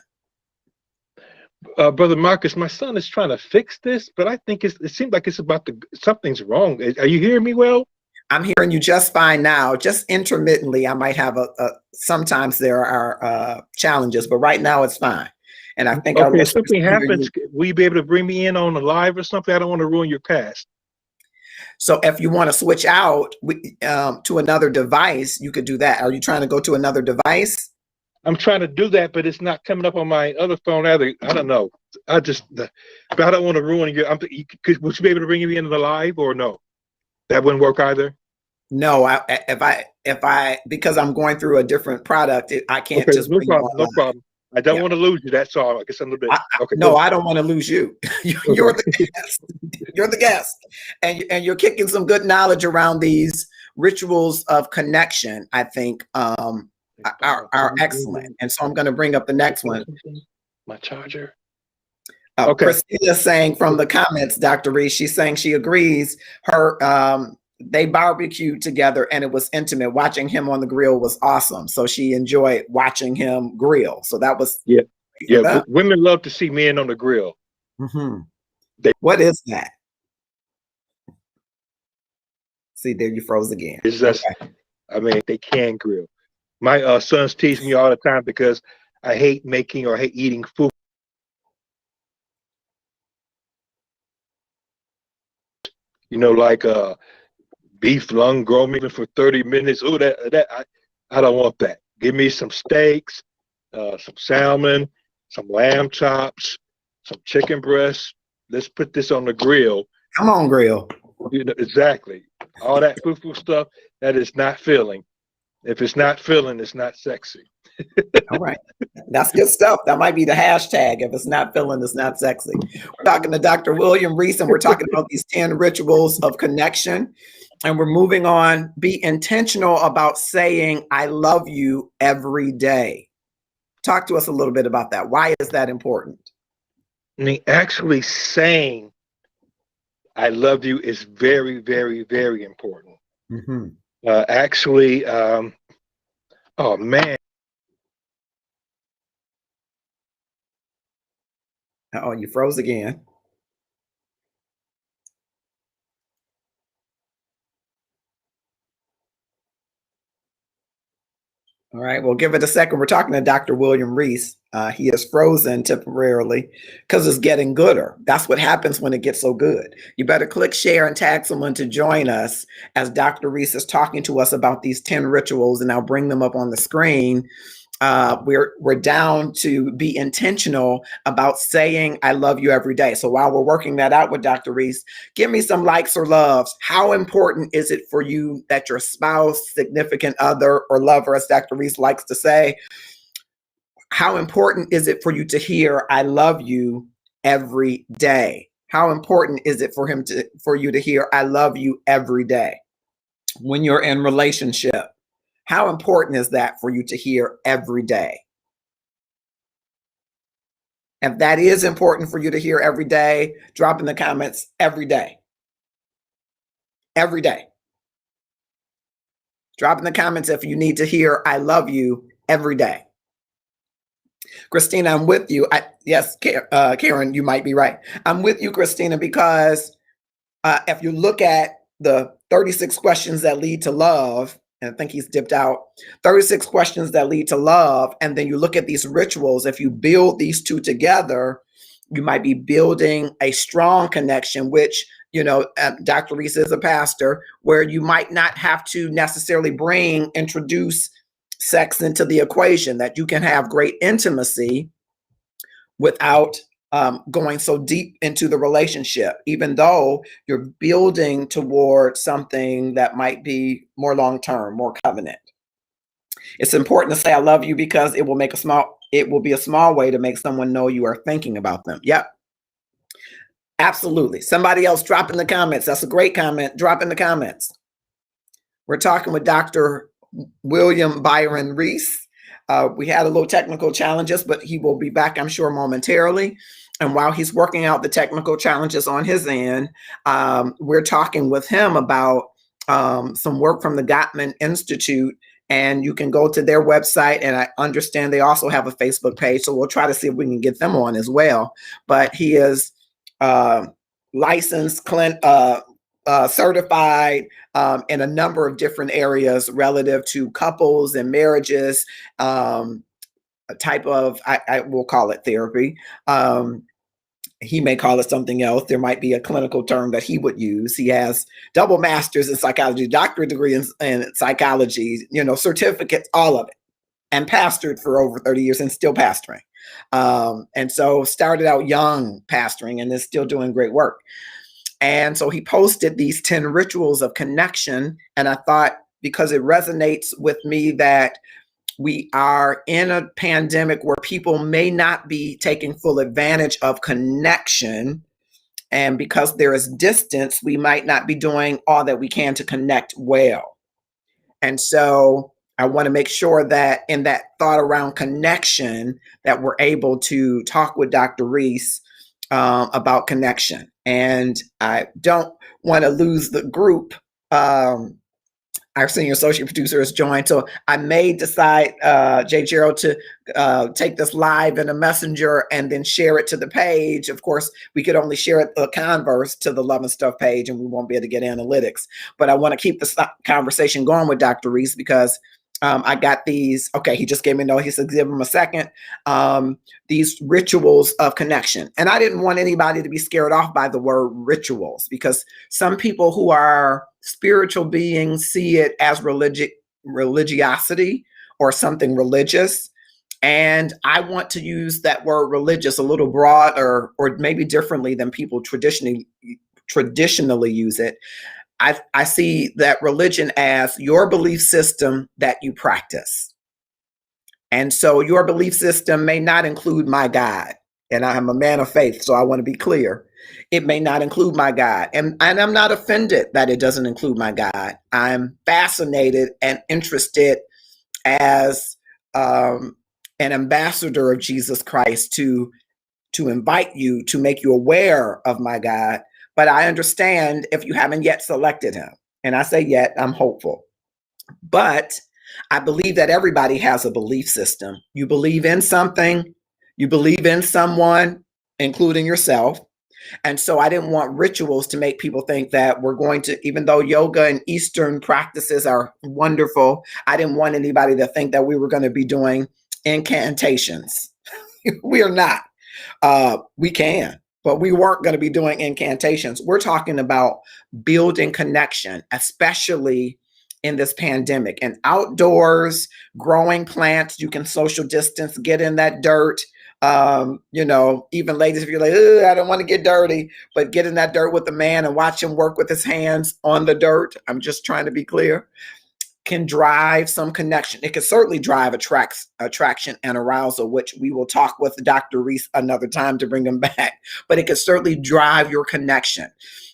Brother Marcus, my son is trying to fix this, but I think it seems like it's about something's wrong. Are you hearing me well? I'm hearing you just fine now. Just intermittently, I might have sometimes there are challenges, but right now it's fine. And I think our Okay, if listeners something can hear happens, you. will you be able to bring me in on a live or something? I don't want to ruin your cast. So if you want to switch out to another device, you could do that. Are you trying to go to another device? I'm trying to do that, but it's not coming up on my other phone either. I don't know. But I don't want to ruin your. Would you be able to bring me into the live, or no? That wouldn't work either. No, if I because I'm going through a different product, I can't Okay, just no bring you problem. No online. problem. I don't Yeah. want to lose you. That's all. I guess I'm a little bit okay. No, I don't want to lose you. You're the guest. You're the guest, and you're kicking some good knowledge around these rituals of connection. I think are excellent, and so I'm going to bring up the next one. My charger. Okay. Christina saying from the comments, Dr. Reese, she's saying she agrees. They barbecued together and it was intimate. Watching him on the grill was awesome. So she enjoyed watching him grill. So that was Women love to see men on the grill. Mm-hmm. What is that? See, there you froze again. It's just, I mean, they can grill. My sons tease me all the time because I hate making or hate eating food. You know, like beef lung growing for 30 minutes. Oh, I don't want that. Give me some steaks, some salmon, some lamb chops, some chicken breasts. Let's put this on the grill. Come on, grill. You know, exactly. All that foo-foo stuff, that is not filling. If it's not filling, it's not sexy. All right. That's good stuff. That might be the hashtag. If it's not filling, it's not sexy. We're talking to Dr. William Reese, and we're talking about these 10 rituals of connection. And we're moving on. Be intentional about saying, I love you every day. Talk to us a little bit about that. Why is that important? I mean, actually saying, I love you is very, very, very important. Mm-hmm. Oh, man. Oh, you froze again. All right, we'll give it a second. We're talking to Dr. William Reese. He is frozen temporarily because it's getting gooder. That's what happens when it gets so good. You better click share and tag someone to join us as Dr. Reese is talking to us about these 10 rituals, and I'll bring them up on the screen. We're down to be intentional about saying I love you every day. So while we're working that out with Dr. Reese, give me some likes or loves. How important is it for you that your spouse, significant other, or lover, as Dr. Reese likes to say, how important is it for you to hear I love you every day? How important is it for you to hear I love you every day when you're in relationship? How important is that for you to hear every day? If that is important for you to hear every day, drop in the comments every day. Every day. Drop in the comments if you need to hear I love you every day. Christina, I'm with you. Yes, Karen, you might be right. I'm with you, Christina, because if you look at the 36 questions that lead to love, and I think he's dipped out, 36 questions that lead to love, and then you look at these rituals, if you build these two together, you might be building a strong connection, which, you know, Dr. Reese is a pastor, where you might not have to necessarily introduce sex into the equation, that you can have great intimacy without going so deep into the relationship, even though you're building toward something that might be more long-term, more covenant. It's important to say I love you because it will be a small way to make someone know you are thinking about them. Yep. Absolutely. Somebody else drop in the comments. That's a great comment. Drop in the comments. We're talking with Dr. William Byron Reese. We had a little technical challenges, but he will be back, I'm sure, momentarily. And while he's working out the technical challenges on his end, we're talking with him about some work from the Gottman Institute. And you can go to their website, and I understand they also have a Facebook page. So we'll try to see if we can get them on as well. But he is licensed, certified in a number of different areas relative to couples and marriages, a type of, I will call it therapy. He may call it something else. There might be a clinical term that he would use. He has double masters in psychology, doctorate degree in psychology, you know, certificates, all of it, and pastored for over 30 years and still pastoring. And so started out young pastoring and is still doing great work. And so he posted these 10 rituals of connection. And I thought, because it resonates with me, that we are in a pandemic where people may not be taking full advantage of connection. And because there is distance, we might not be doing all that we can to connect well. And so I want to make sure that in that thought around connection, that we're able to talk with Dr. Reese about connection. And I don't want to lose the group. Our senior associate producer has joined. So I may decide, Jay Gerald, to take this live in a messenger and then share it to the page. Of course, we could only share it the converse to the Love and Stuff page, and we won't be able to get analytics. But I want to keep the conversation going with Dr. Reese because I got these. Okay, he just gave me a note. He said, give him a second. These rituals of connection. And I didn't want anybody to be scared off by the word rituals because some people who are spiritual beings see it as religiosity or something religious. And I want to use that word religious a little broader or maybe differently than people traditionally use it. I see that religion as your belief system that you practice. And so your belief system may not include my God. And I'm a man of faith, so I want to be clear. It may not include my God. And I'm not offended that it doesn't include my God. I'm fascinated and interested as an ambassador of Jesus Christ to invite you, to make you aware of my God. But I understand if you haven't yet selected him. And I say yet, I'm hopeful. But I believe that everybody has a belief system. You believe in something, you believe in someone, including yourself. And so I didn't want rituals to make people think that we're going to, even though yoga and Eastern practices are wonderful, I didn't want anybody to think that we were going to be doing incantations. We are not. We can, but we weren't going to be doing incantations. We're talking about building connection, especially in this pandemic, and outdoors, growing plants. You can social distance, get in that dirt. Even ladies, if you're like, I don't want to get dirty, but get in that dirt with the man and watch him work with his hands on the dirt. I'm just trying to be clear. Can drive some connection. It can certainly drive attraction and arousal, which we will talk with Dr. Reese another time to bring him back. But it can certainly drive your connection.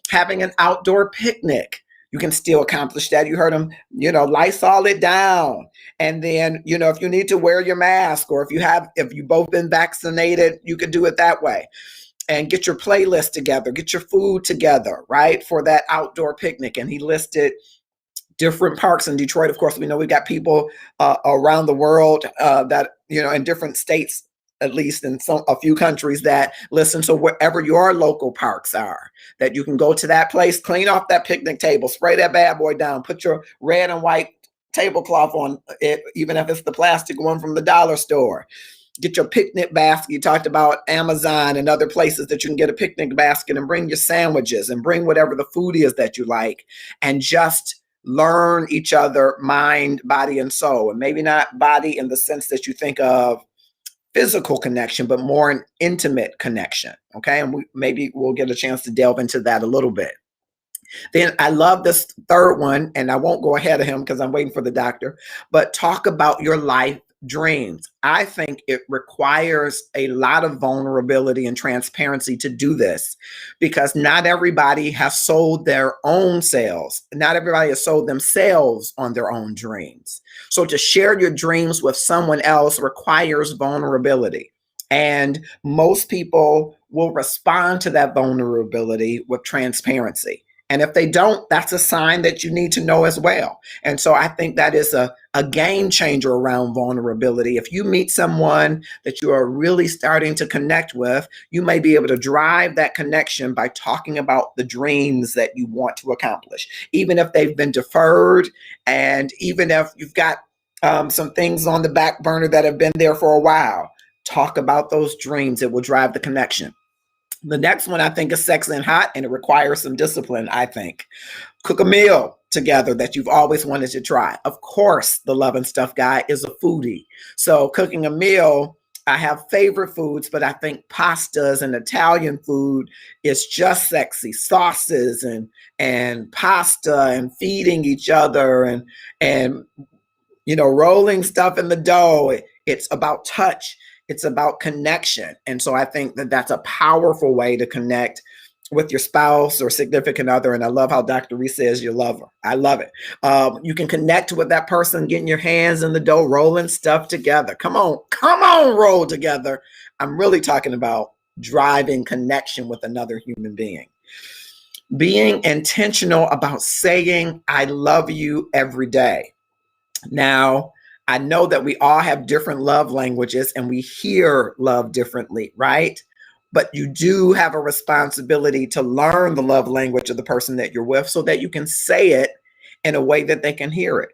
Having an outdoor picnic, you can still accomplish that. You heard him, Lysol it down. And then, if you need to wear your mask, or if you've both been vaccinated, you could do it that way. And get your playlist together, get your food together, right, for that outdoor picnic. And he listed different parks in Detroit. Of course, we know we've got people around the world that, in different states, at least in a few countries, that listen to wherever your local parks are, that you can go to that place, clean off that picnic table, spray that bad boy down, put your red and white tablecloth on it, even if it's the plastic one from the dollar store. Get your picnic basket. You talked about Amazon and other places that you can get a picnic basket and bring your sandwiches and bring whatever the food is that you like, and just learn each other, mind, body, and soul. And maybe not body in the sense that you think of physical connection, but more an intimate connection. Okay. And maybe we'll get a chance to delve into that a little bit. Then I love this third one, and I won't go ahead of him because I'm waiting for the doctor, but talk about your life dreams. I think it requires a lot of vulnerability and transparency to do this, because not everybody has sold their own selves. Not everybody has sold themselves on their own dreams. So to share your dreams with someone else requires vulnerability. And most people will respond to that vulnerability with transparency. And if they don't, that's a sign that you need to know as well. And so I think that is a game changer around vulnerability. If you meet someone that you are really starting to connect with, you may be able to drive that connection by talking about the dreams that you want to accomplish, even if they've been deferred, and even if you've got some things on the back burner that have been there for a while. Talk about those dreams. It will drive the connection. The next one I think is sexy and hot, and it requires some discipline, I think. Cook a meal together that you've always wanted to try. Of course, the Love and Stuff guy is a foodie. So cooking a meal, I have favorite foods, but I think pastas and Italian food is just sexy. Sauces and pasta and feeding each other and rolling stuff in the dough. It's about touch. It's about connection. And so I think that that's a powerful way to connect with your spouse or significant other. And I love how Dr. Reese says you love her. I love it. You can connect with that person, getting your hands in the dough, rolling stuff together. Come on, roll together. I'm really talking about driving connection with another human being. Being intentional about saying, I love you every day. Now, I know that we all have different love languages and we hear love differently, right? But you do have a responsibility to learn the love language of the person that you're with so that you can say it in a way that they can hear it.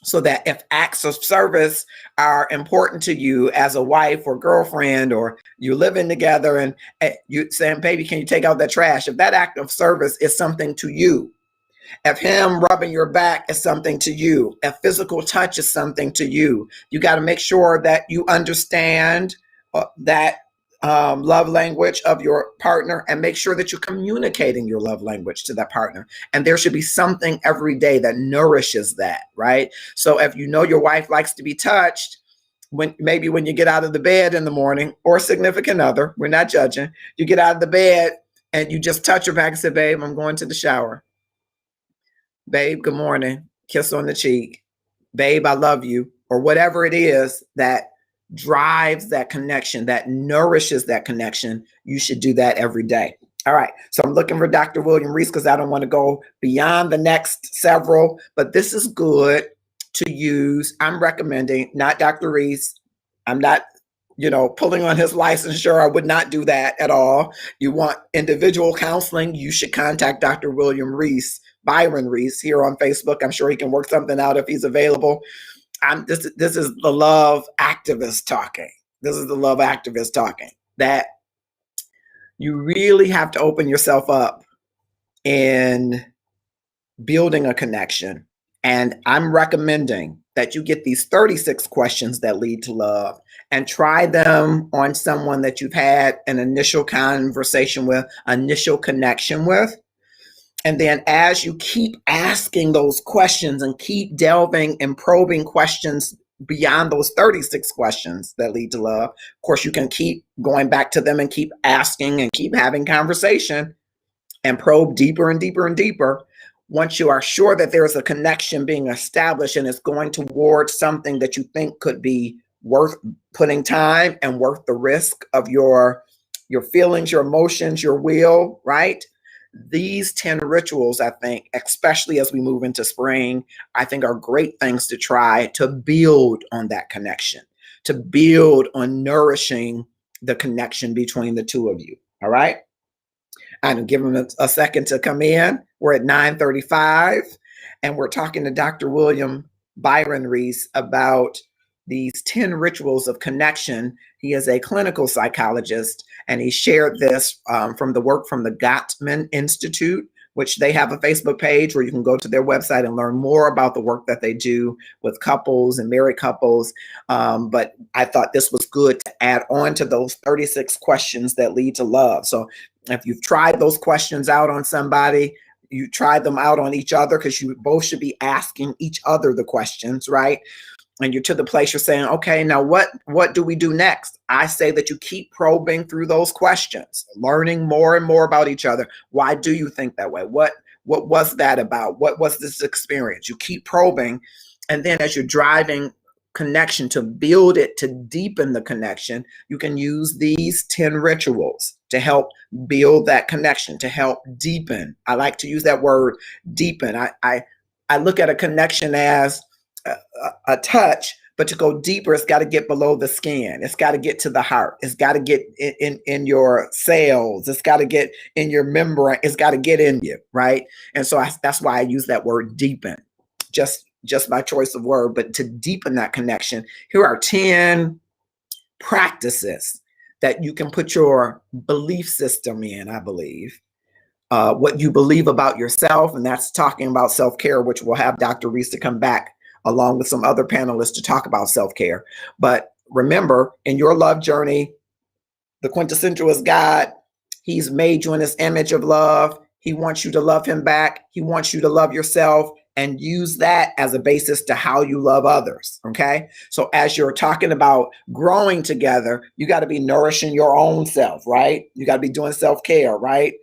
So that if acts of service are important to you as a wife or girlfriend, or you're living together and you saying, baby, can you take out that trash? If that act of service is something to you, if him rubbing your back is something to you, if physical touch is something to you, you got to make sure that you understand that love language of your partner, and make sure that you're communicating your love language to that partner. And there should be something every day that nourishes that, right? So if you know your wife likes to be touched, when you get out of the bed in the morning, or significant other, we're not judging, you get out of the bed and you just touch her back and say, babe, I'm going to the shower. Babe, good morning. Kiss on the cheek. Babe, I love you. Or whatever it is that drives that connection, that nourishes that connection, you should do that every day. All right. So I'm looking for Dr. William Reese because I don't want to go beyond the next several, but this is good to use. I'm recommending, not Dr. Reese. I'm not, pulling on his licensure. I would not do that at all. You want individual counseling, you should contact Dr. William Reese, Byron Reese, here on Facebook. I'm sure he can work something out if he's available. This is the love activist talking. This is the love activist talking, that you really have to open yourself up in building a connection. And I'm recommending that you get these 36 questions that lead to love and try them on someone that you've had an initial conversation with, initial connection with. And then as you keep asking those questions and keep delving and probing questions beyond those 36 questions that lead to love, of course, you can keep going back to them and keep asking and keep having conversation and probe deeper and deeper and deeper. Once you are sure that there's a connection being established and it's going towards something that you think could be worth putting time and worth the risk of your feelings, your emotions, your will, right? These 10 rituals, I think, especially as we move into spring, I think are great things to try to build on that connection, to build on nourishing the connection between the two of you. All right. I'm giving them a second to come in. We're at 9:35 and we're talking to Dr. William Byron Reese about these 10 rituals of connection. He is a clinical psychologist, and he shared this from the work from the Gottman Institute, which they have a Facebook page where you can go to their website and learn more about the work that they do with couples and married couples. But I thought this was good to add on to those 36 questions that lead to love. So if you've tried those questions out on somebody, you tried them out on each other, because you both should be asking each other the questions, right? And you're to the place you're saying, okay, now what do we do next? I say that you keep probing through those questions, learning more and more about each other. Why do you think that way? What was that about? What was this experience? You keep probing. And then as you're driving connection to build it, to deepen the connection, you can use these 10 rituals to help build that connection, to help deepen. I like to use that word, deepen. I look at a connection as a touch, but to go deeper, it's got to get below the skin. It's got to get to the heart. It's got to get in your cells. It's got to get in your membrane. It's got to get in you, right? And so that's why I use that word deepen, just by choice of word. But to deepen that connection, here are 10 practices that you can put your belief system in, I believe. What you believe about yourself, and that's talking about self-care, which we'll have Dr. Reese to come back along with some other panelists to talk about self-care. But remember, in your love journey, the quintessential is God. He's made you in his image of love. He wants you to love him back. He wants you to love yourself. and use that as a basis to how you love others. Okay. So as you're talking about growing together, you got to be nourishing your own self, right? You got to be doing self-care, right?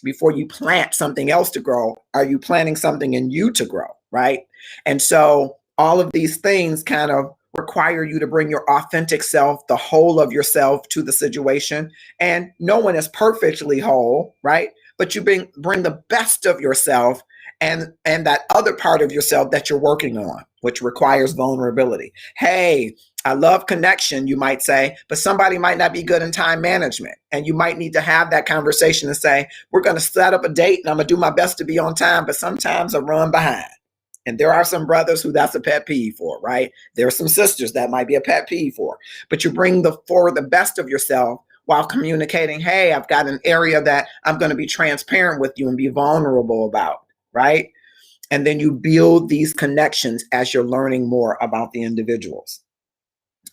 Before you plant something else to grow, are you planting something in you to grow, right? And so all of these things kind of require you to bring your authentic self, the whole of yourself to the situation. And no one is perfectly whole, right? But you bring the best of yourself and that other part of yourself that you're working on, which requires vulnerability. Hey, I love connection, you might say, but somebody might not be good in time management. And you might need to have that conversation and say, we're going to set up a date and I'm going to do my best to be on time, but sometimes I run behind. And there are some brothers who that's a pet peeve for, right? There are some sisters that might be a pet peeve for, but you bring forward the best of yourself while communicating, hey, I've got an area that I'm going to be transparent with you and be vulnerable about, right? And then you build these connections as you're learning more about the individuals.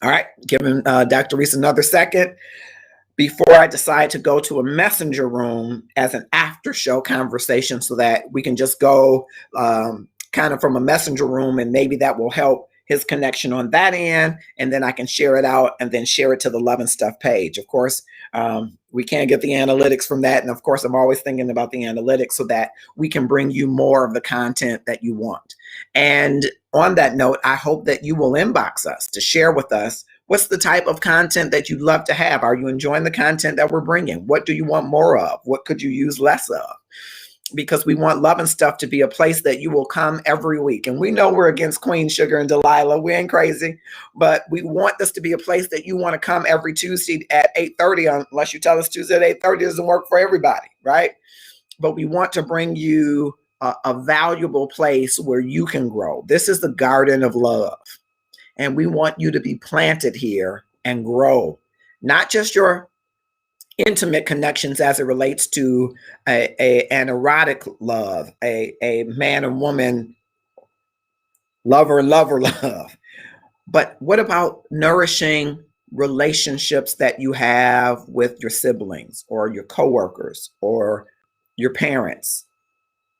All right, giving Dr. Reese another second before I decide to go to a messenger room as an after show conversation so that we can just go kind of from a messenger room, and maybe that will help his connection on that end, and then I can share it out and then share it to the Love and Stuff page. Of course, we can't get the analytics from that, and of course, I'm always thinking about the analytics so that we can bring you more of the content that you want. And on that note, I hope that you will inbox us to share with us what's the type of content that you'd love to have. Are you enjoying the content that we're bringing? What do you want more of? What could you use less of? Because we want Love and Stuff to be a place that you will come every week. And we know we're against Queen Sugar and Delilah. We ain't crazy, but we want this to be a place that you want to come every Tuesday at 8:30, unless you tell us Tuesday at 8:30 doesn't work for everybody, right? But we want to bring you a valuable place where you can grow. This is the garden of love. And we want you to be planted here and grow, not just your intimate connections as it relates to an erotic love, a man and woman lover love. But what about nourishing relationships that you have with your siblings or your coworkers or your parents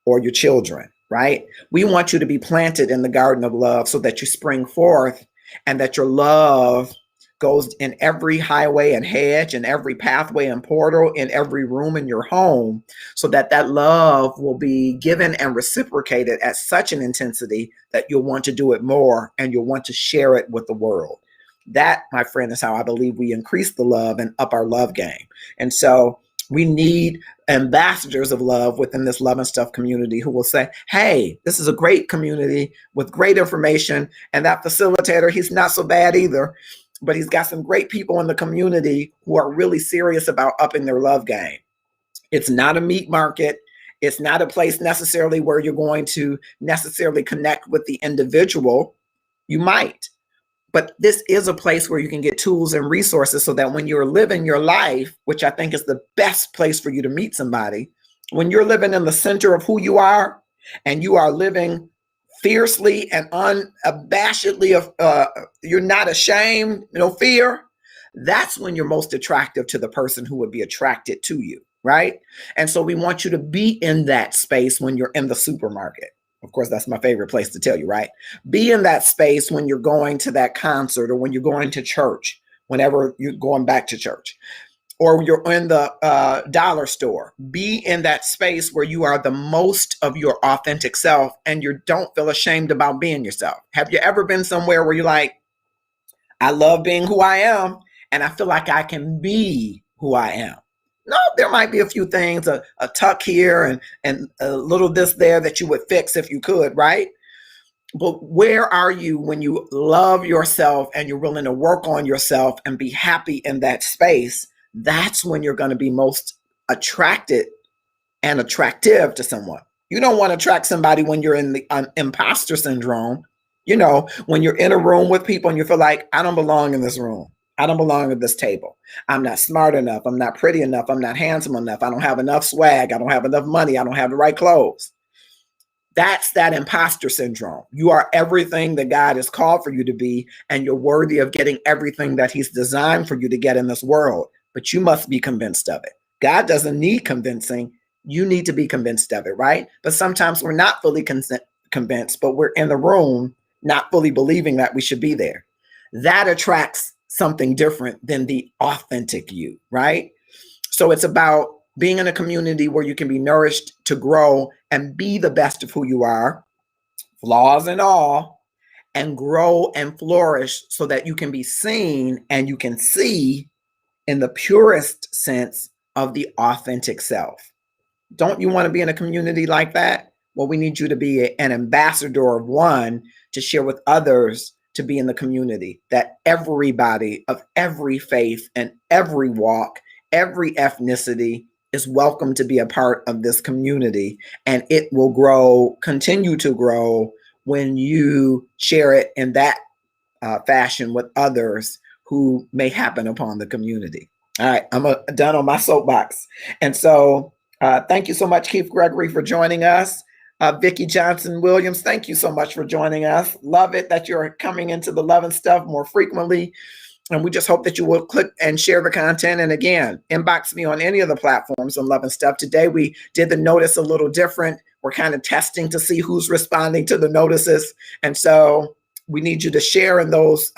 or your children, right? We want you to be planted in the garden of love so that you spring forth and that your love goes in every highway and hedge, in every pathway and portal, in every room in your home, so that that love will be given and reciprocated at such an intensity that you'll want to do it more and you'll want to share it with the world. That, my friend, is how I believe we increase the love and up our love game. And so we need ambassadors of love within this Love and Stuff community who will say, hey, this is a great community with great information. And that facilitator, he's not so bad either, but he's got some great people in the community who are really serious about upping their love game. It's not a meat market. It's not a place necessarily where you're going to necessarily connect with the individual. You might, but this is a place where you can get tools and resources so that when you're living your life, which I think is the best place for you to meet somebody, when you're living in the center of who you are and you are living fiercely and unabashedly, you're not ashamed, no fear, that's when you're most attractive to the person who would be attracted to you, right? And so we want you to be in that space when you're in the supermarket. Of course, that's my favorite place to tell you, right? Be in that space when you're going to that concert or when you're going to church, whenever you're going back to church, or you're in the dollar store. Be in that space where you are the most of your authentic self and you don't feel ashamed about being yourself. Have you ever been somewhere where you're like, I love being who I am and I feel like I can be who I am? No, there might be a few things, a tuck here and a little this there that you would fix if you could, right? But where are you when you love yourself and you're willing to work on yourself and be happy in that space? That's when you're going to be most attracted and attractive to someone. You don't want to attract somebody when you're in the imposter syndrome. You know, when you're in a room with people and you feel like, I don't belong in this room. I don't belong at this table. I'm not smart enough. I'm not pretty enough. I'm not handsome enough. I don't have enough swag. I don't have enough money. I don't have the right clothes. That's that imposter syndrome. You are everything that God has called for you to be, and you're worthy of getting everything that he's designed for you to get in this world. But you must be convinced of it. God doesn't need convincing. You need to be convinced of it, right? But sometimes we're not fully convinced, but we're in the room not fully believing that we should be there. That attracts something different than the authentic you, right? So it's about being in a community where you can be nourished to grow and be the best of who you are, flaws and all, and grow and flourish so that you can be seen and you can see in the purest sense of the authentic self. Don't you want to be in a community like that? Well, we need you to be an ambassador of one to share with others to be in the community, that everybody of every faith and every walk, every ethnicity is welcome to be a part of this community. And it will grow, continue to grow when you share it in that fashion with others who may happen upon the community. All right, I'm done on my soapbox. And so thank you so much, Keith Gregory, for joining us. Vicki Johnson Williams, thank you so much for joining us. Love it that you're coming into the Love and Stuff more frequently. And we just hope that you will click and share the content. And again, inbox me on any of the platforms on Love and Stuff. Today, we did the notice a little different. We're kind of testing to see who's responding to the notices. And so we need you to share in those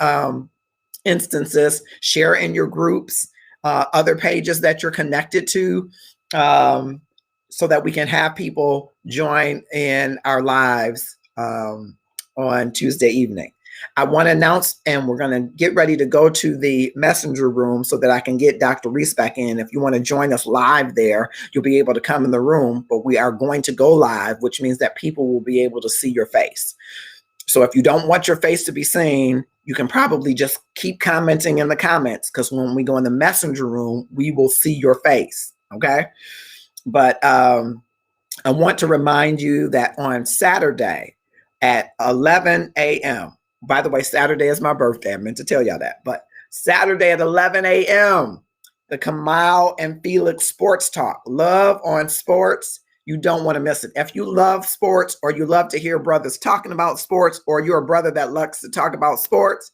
instances, share in your groups, other pages that you're connected to, so that we can have people join in our lives on Tuesday evening. I want to announce, and we're going to get ready to go to the messenger room so that I can get Dr. Reese back in. If you want to join us live there, you'll be able to come in the room, but we are going to go live, which means that people will be able to see your face. So if you don't want your face to be seen, you can probably just keep commenting in the comments, because when we go in the messenger room, we will see your face, okay? But I want to remind you that on Saturday at 11 a.m., by the way, Saturday is my birthday. I meant to tell y'all that. But Saturday at 11 a.m., the Kamal and Felix Sports Talk. Love on sports. You don't want to miss it. If you love sports, or you love to hear brothers talking about sports, or you're a brother that likes to talk about sports,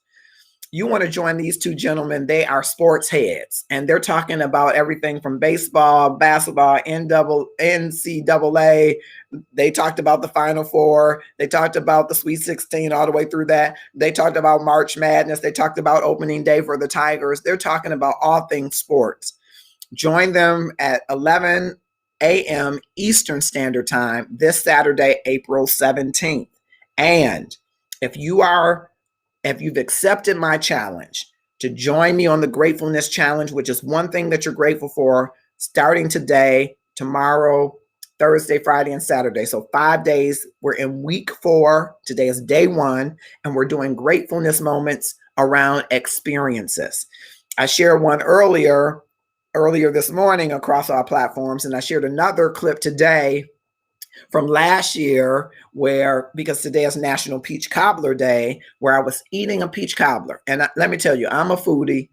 you want to join these two gentlemen. They are sports heads, and they're talking about everything from baseball, basketball, NCAA. They talked about the Final Four. They talked about the Sweet 16 all the way through that. They talked about March Madness. They talked about opening day for the Tigers. They're talking about all things sports. Join them at 11 a.m. Eastern Standard Time this Saturday, April 17th. And if you've accepted my challenge to join me on the Gratefulness Challenge, which is one thing that you're grateful for, starting today, tomorrow, Thursday, Friday, and Saturday. So 5 days. We're in week 4. Today is day 1, and we're doing gratefulness moments around experiences. I shared one earlier this morning across our platforms, and I shared another clip today from last year because today is National Peach Cobbler Day, where I was eating a peach cobbler. And let me tell you, I'm a foodie,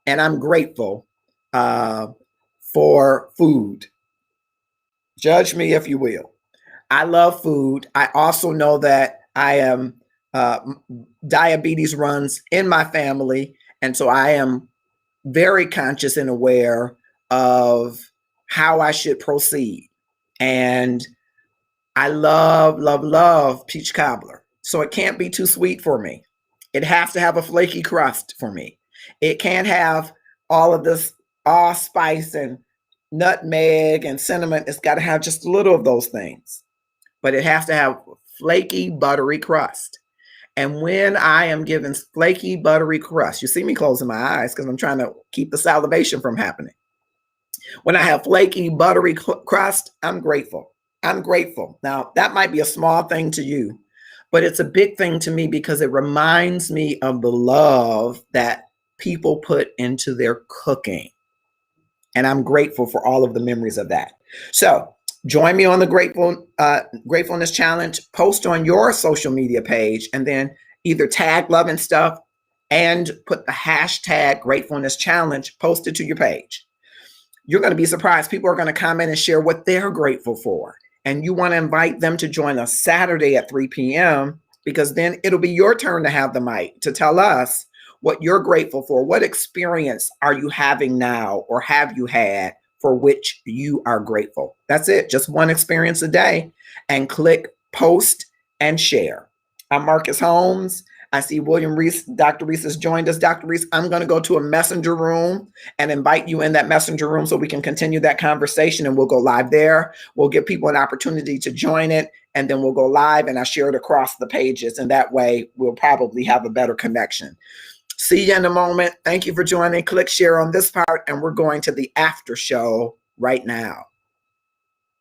and I'm grateful for food. Judge me if you will. I love food. I also know that I am diabetes runs in my family, and so I am very conscious and aware of how I should proceed. And I love, love, love peach cobbler. So it can't be too sweet for me. It has to have a flaky crust for me. It can't have all of this allspice and nutmeg and cinnamon. It's got to have just a little of those things. But it has to have flaky, buttery crust. And when I am given flaky, buttery crust, you see me closing my eyes because I'm trying to keep the salivation from happening. When I have flaky, buttery crust, I'm grateful. I'm grateful. Now, that might be a small thing to you, but it's a big thing to me because it reminds me of the love that people put into their cooking. And I'm grateful for all of the memories of that. So join me on the Gratefulness Challenge. Post on your social media page, and then either tag Love and Stuff and put the hashtag Gratefulness Challenge posted to your page. You're going to be surprised. People are going to comment and share what they're grateful for. And you want to invite them to join us Saturday at 3 p.m. because then it'll be your turn to have the mic to tell us what you're grateful for. What experience are you having now, or have you had, for which you are grateful? That's it. Just one experience a day. And click post and share. I'm Marcus Holmes. I see William Reese, Dr. Reese has joined us. Dr. Reese, I'm going to go to a messenger room and invite you in that messenger room so we can continue that conversation, and we'll go live there. We'll give people an opportunity to join it, and then we'll go live, and I share it across the pages, and that way we'll probably have a better connection. See you in a moment. Thank you for joining. Click share on this part, and we're going to the after show right now.